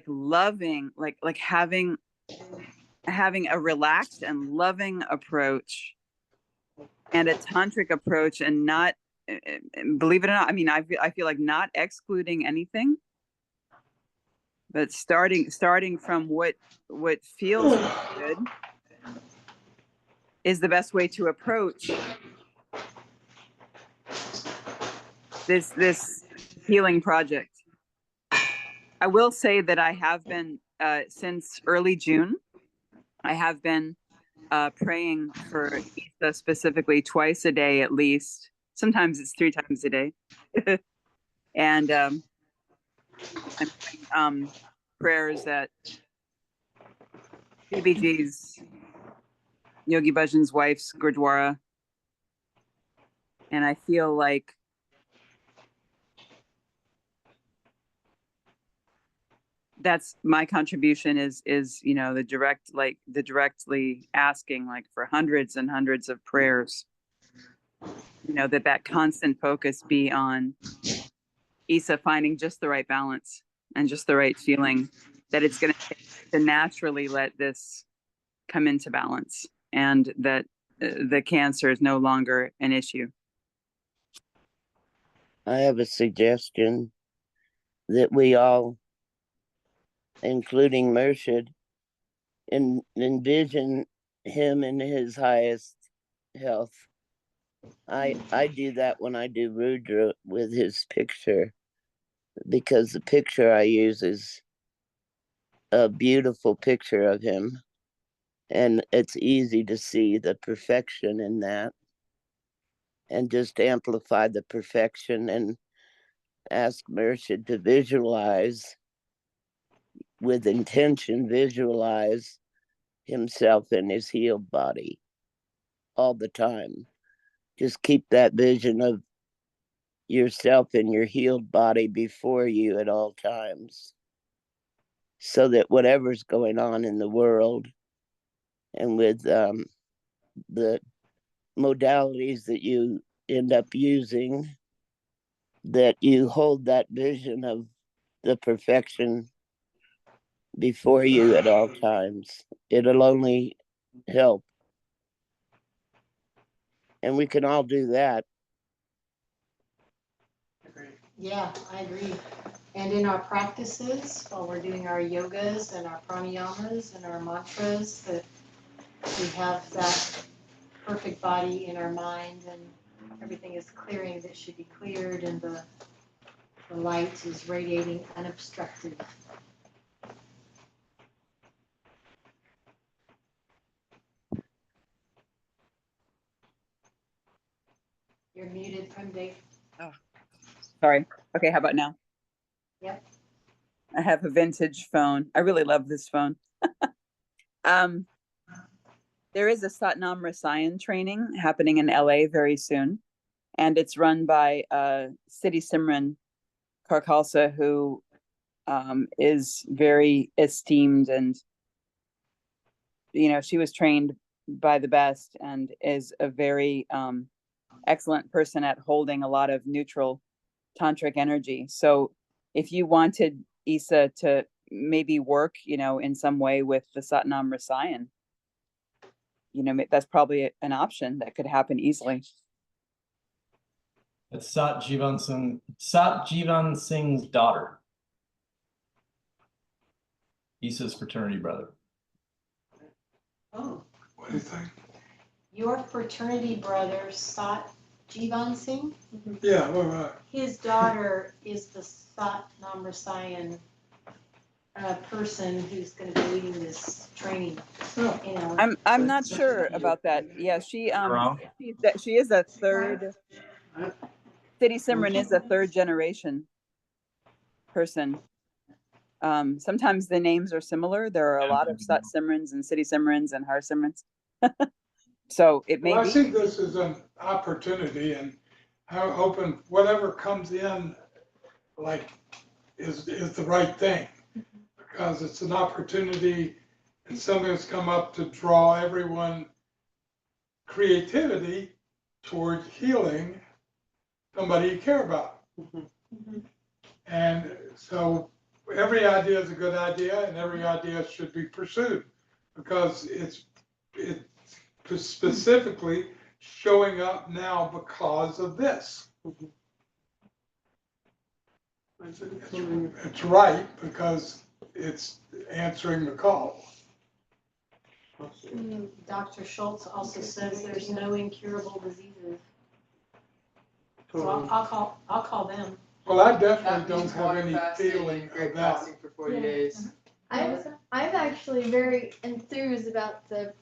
loving, like having a relaxed and loving approach and a tantric approach, and not, believe it or not, I mean, I feel like not excluding anything, but starting from what feels good is the best way to approach this healing project. I will say that I have been since early June. I have been praying for Issa specifically twice a day at least. Sometimes it's 3 times a day, and I'm doing, prayers at BBG's Yogi Bhajan's wife's Gurdwara, and I feel like that's my contribution is the directly asking like for hundreds and hundreds of prayers, that constant focus be on Issa finding just the right balance and just the right feeling, that it's going to naturally let this come into balance, and that the cancer is no longer an issue. I have a suggestion that we all, including Murshid, envision him in his highest health. I do that when I do Rudra with his picture, because the picture I use is a beautiful picture of him, and it's easy to see the perfection in that, and just amplify the perfection and ask Murshid to visualize with intention, visualize himself in his healed body all the time. Just keep that vision of yourself in your healed body before you at all times, so that whatever's going on in the world and with the modalities that you end up using, that you hold that vision of the perfection before you at all times. It'll only help. And we can all do that. Yeah, I agree. And in our practices, while we're doing our yogas and our pranayamas and our mantras, that we have that perfect body in our mind, and everything is clearing that should be cleared, and the light is radiating unobstructed. You're muted from Dave. Oh, sorry. Okay, how about now? Yep. I have a vintage phone. I really love this phone. There is a Satnam Rasayan training happening in LA very soon, and it's run by Siddhi Simran Karkhalsa, who is very esteemed, and she was trained by the best and is a very excellent person at holding a lot of neutral tantric energy. So if you wanted Issa to maybe work, in some way with the Satnam Rasayan, that's probably an option that could happen easily. It's Sat Jivan Singh's daughter. Issa's fraternity brother. Oh. What do you think? Your fraternity brother, Sat Jivan Singh? Yeah, all right. His daughter is the Satnam Rasayan person who's going to be leading this training. I'm not sure about that. Yeah, she is a third. Siddhi Simran is a third generation person. Sometimes the names are similar. There are a lot of Sat Simrans and Siddhi Simrans and Har Simrans. So it may be. I see this as an opportunity, and how hoping whatever comes in, like, is the right thing, because it's an opportunity and something that's come up to draw everyone creativity toward healing somebody you care about. And so every idea is a good idea, and every idea should be pursued, because it's specifically showing up now because of this. It's right because it's answering the call. Dr. Schultz also says there's no incurable diseases. So I'll call them. Well, I definitely That don't means have water any fasting feeling and great about fasting for 40 Yeah. days. I'm actually very enthused about the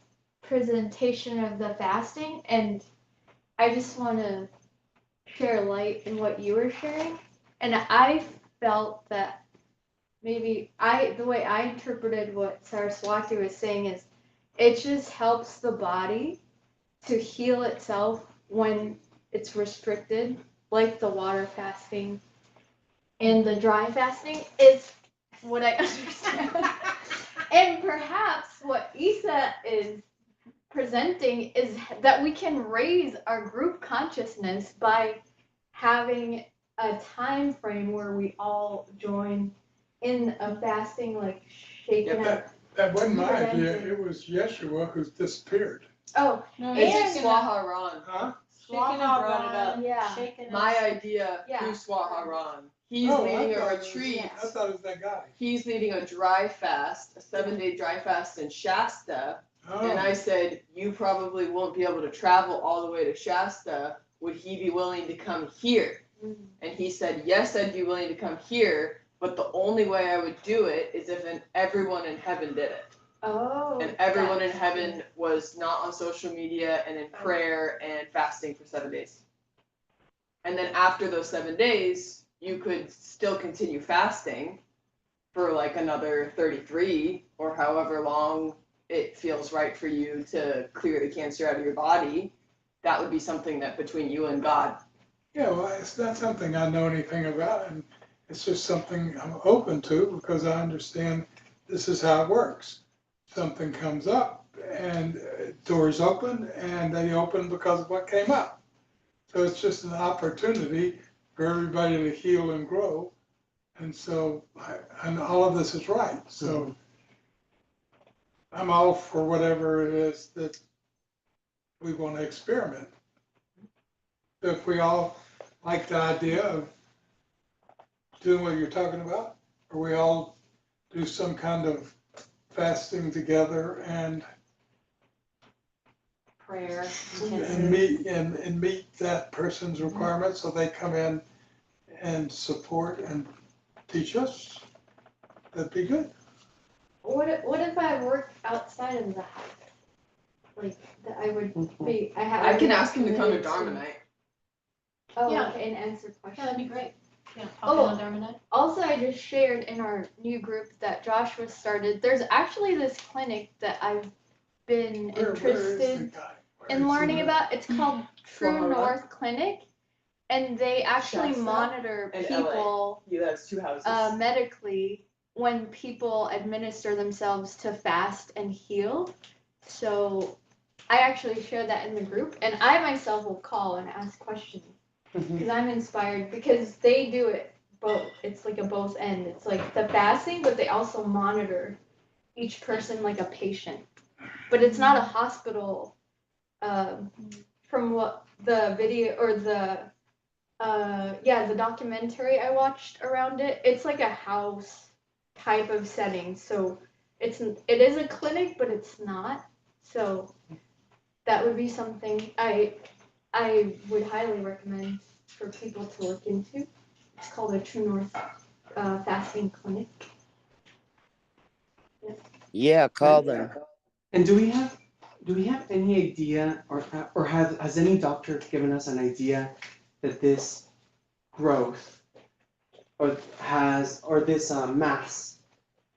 presentation of the fasting, and I just want to share light in what you were sharing. And I felt that maybe the way I interpreted what Saraswati was saying is it just helps the body to heal itself when it's restricted, like the water fasting and the dry fasting is what I understand. And perhaps what Isa is presenting is that we can raise our group consciousness by having a time frame where we all join in a fasting, like shaking up. That wasn't my idea. It was Yeshua who's disappeared. Oh, No, It's and Swaharan. Huh? Shaken brought it up. Yeah. My idea Yeah. through Swaharan. He's Oh, leading I a thought it was- retreat. I thought it was that guy. He's leading a dry fast, a 7-day dry fast in Shasta. And I Oh, said, you probably won't be able to travel all the way to Shasta. Would he be willing to come here? And he said, yes, I'd be willing to come here, but the only way I would do it is if everyone in heaven did it. Oh. And everyone in that's heaven good. was not on social media and in prayer and fasting for 7 days. And then after those 7 days, you could still continue fasting for like another 33 or however long it feels right for you to clear the cancer out of your body. That would be something that between you and God. yeah, well, it's not something I know anything about, and it's just something I'm open to because I understand this is how it works. Something comes up and doors open and they open because of what came up. So it's just an opportunity for everybody to heal and grow. And so, and all of this is right. So I'm all for whatever it is that we want to experiment. If we all like the idea of doing what you're talking about, or we all do some kind of fasting together and Prayer. meet that person's requirements, so they come in and support and teach us, that'd be good. What if I work outside of the house? Like that I would be. I can ask him to come to Dharma Night. Oh, Yeah. okay, and answer questions. Yeah, that'd be great. Yeah. Oh. On Dharma Night. Also, I just shared in our new group that Joshua started. There's actually this clinic that I've been Where is the interested guy? Where in is he learning at? about. It's called True Swaharan? North Clinic, and they actually Shasta monitor and people He has 2 houses. medically when people administer themselves to fast and heal. So I actually shared that in the group, and I myself will call and ask questions because I'm inspired because they do it both. It's like a both end. It's like the fasting, but they also monitor each person like a patient. But it's not a hospital. From what the video or the documentary I watched around it, it's like a house type of setting. So it is a clinic, but it's not. So that would be something I would highly recommend for people to look into. It's called a True North Fasting Clinic. Yeah, call them. And do we have any idea, or has any doctor given us an idea that this growth or this mass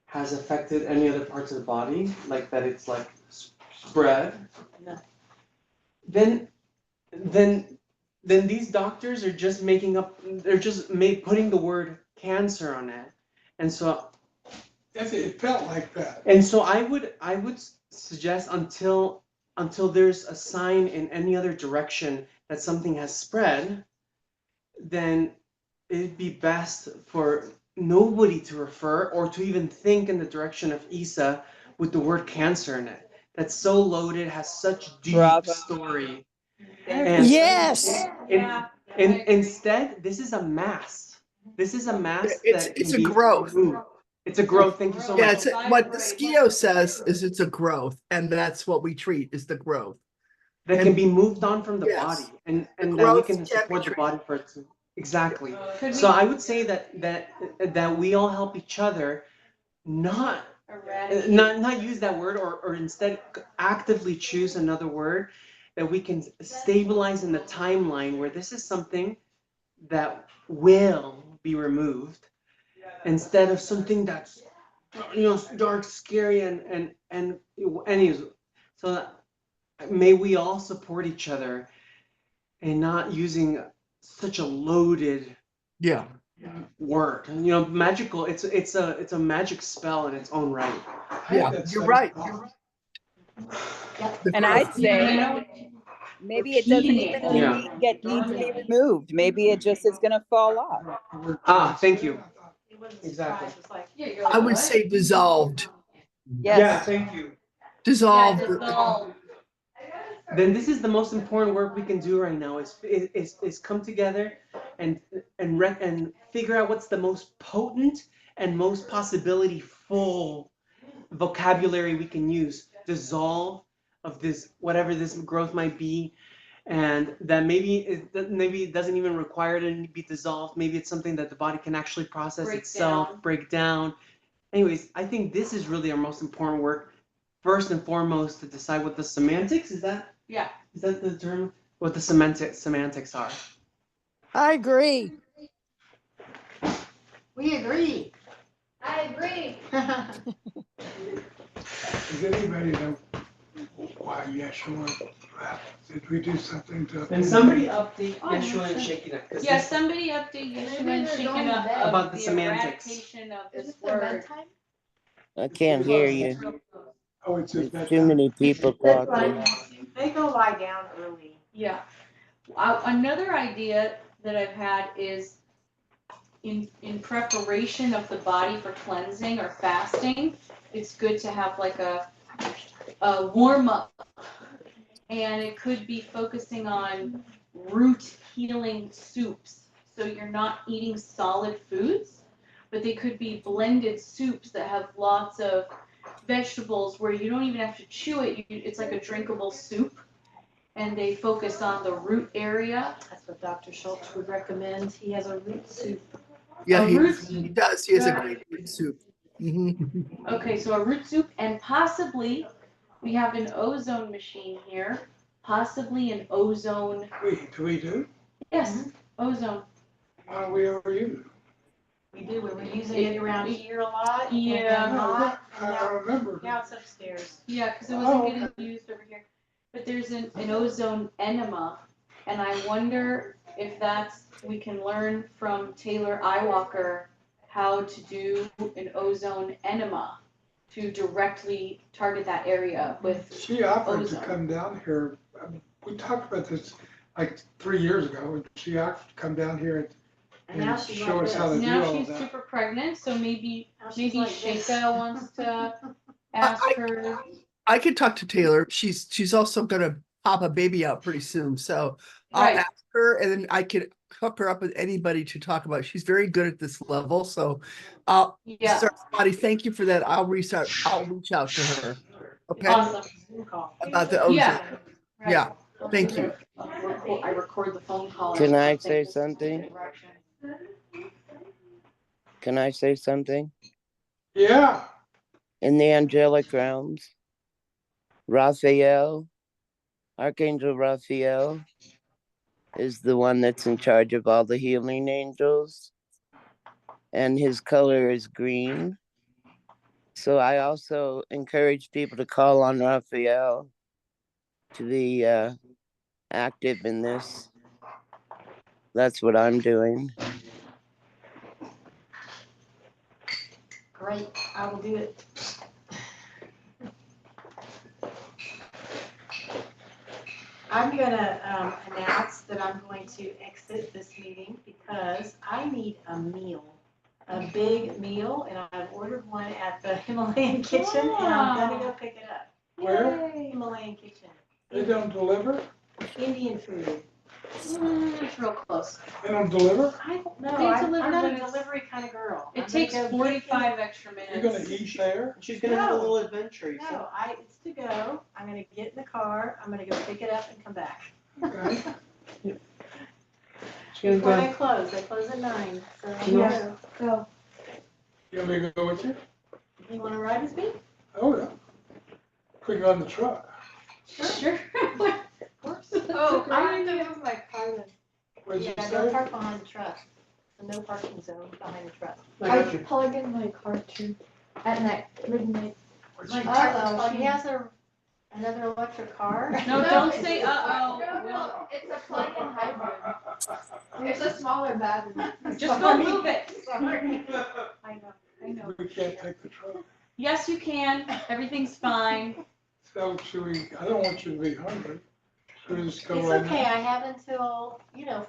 has affected any other parts of the body, like that it's like spread? No. Then these doctors are just putting the word cancer on it, and so. It felt like that. And so I would suggest until there's a sign in any other direction that something has spread, then it'd be best for nobody to refer or to even think in the direction of Isa with the word cancer in it. That's so loaded, has such deep Bravo. story. Yes. And instead, this is a mass. This is a mass It's that can a be growth. removed. It's a growth. Thank you so much. Yeah, what Skio says is it's a growth, and that's what we treat is the growth. that can be moved on from the Yes. body, and The that we growth can support the temperature. body for it. Exactly. Could So we I would say that we all help each other, not eradicate? not use that word, or instead actively choose another word that we can stabilize in the timeline where this is something that will be removed, instead of something that's dark, scary, and anyways. So may we all support each other and not using such a loaded Yeah. word. Magical. It's a magic spell in its own right. Yeah, you're right. Yep. And I'd say maybe it doesn't even need to be removed. Maybe it just is gonna fall off. Thank you. It wasn't Exactly. surprised, it's like, Yeah, you're like, I would what? say dissolved. Yes. Yeah, thank you. Dissolved. Yeah, dissolve. Then this is the most important work we can do right now, is come together and figure out what's the most potent and most possibility full vocabulary we can use. Dissolve of this, whatever this growth might be, and that maybe it doesn't even require to be dissolved. Maybe it's something that the body can actually process itself, break down. Anyways, I think this is really our most important work. First and foremost, to decide what the semantics is that. Yeah. Is that the term? What the semantics are. I agree. we agree. I agree. Does anybody know why Yeshua left? Did we do something to? Can somebody update Yeshua and Shaking Up? Yeah, somebody update Yeshua and Shaking Up about the semantics. eradication of Is this it the word. bedtime? I can't hear you. Oh, it's just There's that. too many people talking. They go lie down early. Yeah. Another idea that I've had is in preparation of the body for cleansing or fasting, it's good to have like a warm up. And it could be focusing on root healing soups. So you're not eating solid foods, but they could be blended soups that have lots of vegetables where you don't even have to chew it. It's like a drinkable soup. And they focus on the root area. That's what Dr. Schultz would recommend. He has a root soup. Yeah, A he root soup. does. He has a great root soup. Okay, so a root soup, and possibly we have an ozone machine here. Possibly an ozone. We do? Yes, ozone. Why don't we ever use it? We do, we were using it around here a lot. and Yeah. then not. I don't remember. Now it's upstairs. Yeah, because it wasn't getting used over here. But there's an ozone enema, and I wonder if we can learn from Taylor Iwalker how to do an ozone enema to directly target that area with She offered ozone. to come down here. We talked about this like 3 years ago, and she offered to come down here And now and she's show like us how to this. do Now all of she's that. super pregnant, so maybe Now she's like this. Sheikha wants to ask her. I could talk to Taylor. She's also gonna pop a baby out pretty soon. So I'll Right. ask her, and then I could hook her up with anybody to talk about. She's very good at this level. So Yeah. Scotty, thank you for that. I'll reach out to her. Okay. Awesome. About the ozone. Yeah. Right. Yeah. Thank you. I record the phone call. Can I say something? Can I say something? Yeah. In the angelic realms, Raphael, Archangel Raphael, is the one that's in charge of all the healing angels, and his color is green. So I also encourage people to call on Raphael to be active in this. That's what I'm doing. Great, I will do it. I'm gonna announce that I'm going to exit this meeting because I need a meal, a big meal, and I've ordered one at the Himalayan Kitchen, and I'm gonna go pick it up. Where? Himalayan Kitchen. They don't deliver? Indian food. It's real close. They don't deliver? I don't know, They I'm deliver, not a but it's- delivery kind of girl. It I'm gonna takes go get 45 extra You're gonna minutes. eat there? She's gonna have a No. little adventure, you said. No, it's to go, I'm gonna get in the car, I'm gonna go pick it up and come back. Okay. She's gonna Before go. they close at 9, so I'm Yeah. gonna go. You want me to go with you? You wanna ride with me? Oh, yeah. Put you on the truck. Sure. Of course. Oh, I need to move my car then. What'd you Yeah, don't say? park behind the truck. No parking zone behind the truck. I got you. plug in my car too at night, midnight. What'd My you- car, he has another electric car? No, No, don't it's- say uh-oh. No, it's a plug-in hybrid. It's a smaller battery. Just go move it. Sorry. I know. We can't take the truck. Yes, you can. Everything's fine. So should we, I don't want you to be hungry. Should we just go It's right okay, now? I have until,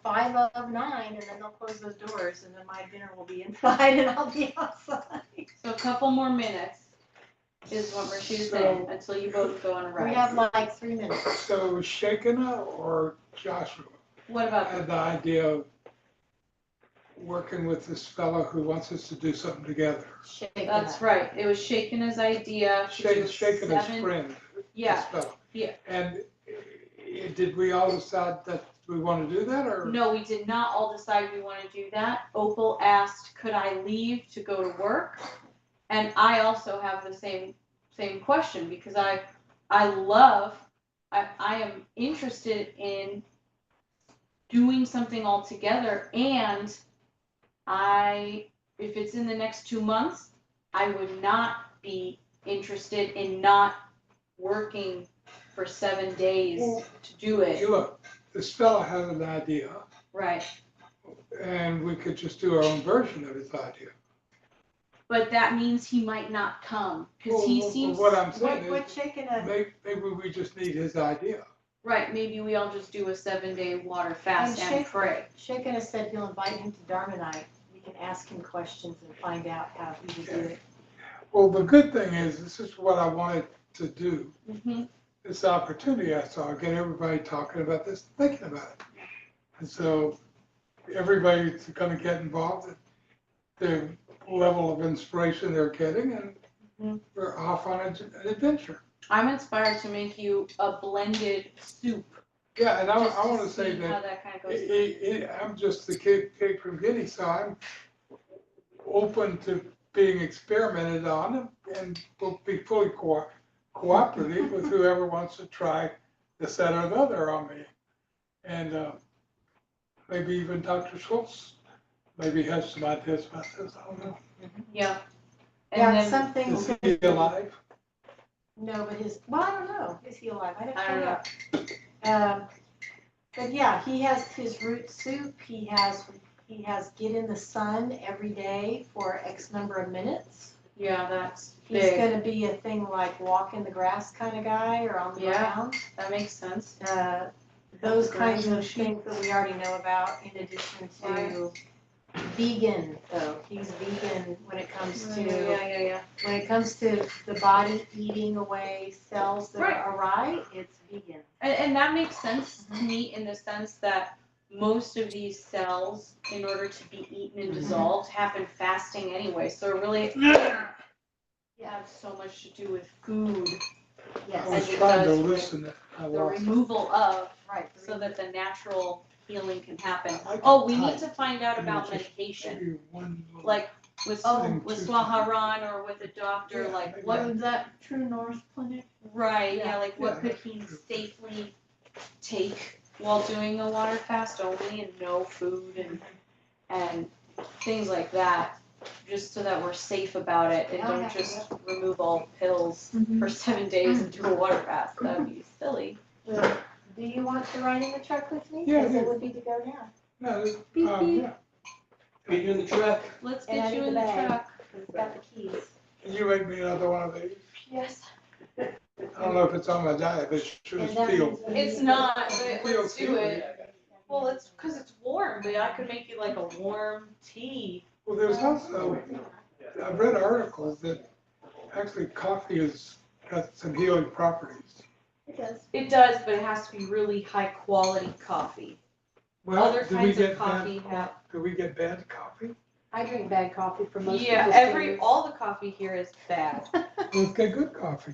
5 of 9, and then they'll close those doors, and then my dinner will be inside, and I'll be outside. So a couple more minutes is what Rashida's saying, until you both go on a We ride. have like 3 minutes. So Shekina or Joshua What about had the idea of working with this fellow who wants us to do something together. That's right. It was Shekina's idea. to do Shekina's 7 friend, Yeah, this fellow. yeah. And did we all decide that we want to do that, or? No, we did not all decide we want to do that. Opal asked, could I leave to go to work? And I also have the same question, because I am interested in doing something all together, and if it's in the next 2 months, I would not be interested in not working for 7 days to do it. You look, this fellow has an idea, Right. and we could just do our own version of his idea. But that means he might not come, because he Well, seems. what I'm saying is, What's Shekina? maybe we just need his idea. Right, maybe we all just do a 7-day water fast and pray. Shekina said he'll invite him to Dharma Night. We can ask him questions and find out how he would do it. Well, the good thing is, this is what I wanted to do. Mm-hmm. This opportunity I saw, get everybody talking about this, thinking about it. And so everybody's gonna get involved at the level of inspiration they're getting, and we're off on an adventure. I'm inspired to make you a blended soup. Yeah, and I just to want to say see how that that kind of goes. I'm just the kid from Guinea, so I'm open to being experimented on, and will be fully cooperative with whoever wants to try this, that, or the other on me. And maybe even Dr. Schultz maybe has some ideas about this, I don't know. Yeah. Yeah, And then, some things. Is he alive? No, but I don't know, is he alive? I I don't don't know. But yeah, he has his root soup, he has get in the sun every day for X number of minutes. yeah, that's He's big. gonna be a thing like walk in the grass kind of guy, or on the Yeah. ground. That makes sense. Those kinds of things that we already know about, in addition to vegan, though. He's vegan when it comes to, Yeah. when it comes to the body eating away cells that Right. are awry, it's vegan. And that makes sense to me, in the sense that most of these cells, in order to be eaten and dissolved, happen fasting anyway. So it really has so much to do with food. Yes. I was As it trying to does with loosen it. I the lost it. removal of, Right. so that the natural healing can happen. I got Oh, we need tight. to find out And about it's just medication, maybe one little like with thing with too. Swaharan or with a doctor, Yeah, like maybe what, Was that True North Clinic? right, yeah, like what Yeah, could that's he true. safely take while doing a water fast only, and no food and things like that, just so that we're safe about it and Oh, don't yeah, just remove all pills Mhm. for 7 days and do a water fast. That'd be silly. Do you want to ride in the truck with me? Yeah, Because yeah. it would be to go now. No, Beep, yeah. Get you in the truck. Let's And I get you need in the the bag. truck. It's got the keys. Can you make me another one of these? Yes. I don't know if it's on my diet, but it sure And as that feels. means- It's not, but feels let's do good. it. Well, it's because it's warm, but I could make you like a warm tea. Well, there's also, I've read articles that actually coffee has got some healing properties. It does. It does, but it has to be really high quality coffee. Well, other do we kinds get of coffee bad, have. do we get bad coffee? I drink bad coffee from most Yeah, people's all the coffee here is bad. Let's get good coffee.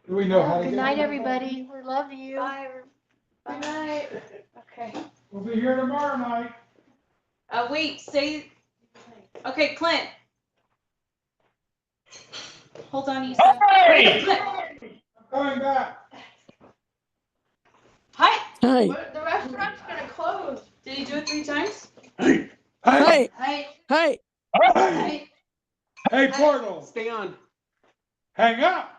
Do we know how to get? Good night, good everybody. We love you. Bye. Good night. Okay. coffee? We'll be here tomorrow night. Wait, okay, Clint. Hold on, Issa. Hey! Clint. I'm coming back. Hi. Hi. But the restaurant's gonna close. Did he do it 3 times? Hey! Hi. Hi. Hi. Hey! Hey, Portal, Stay on. hang up.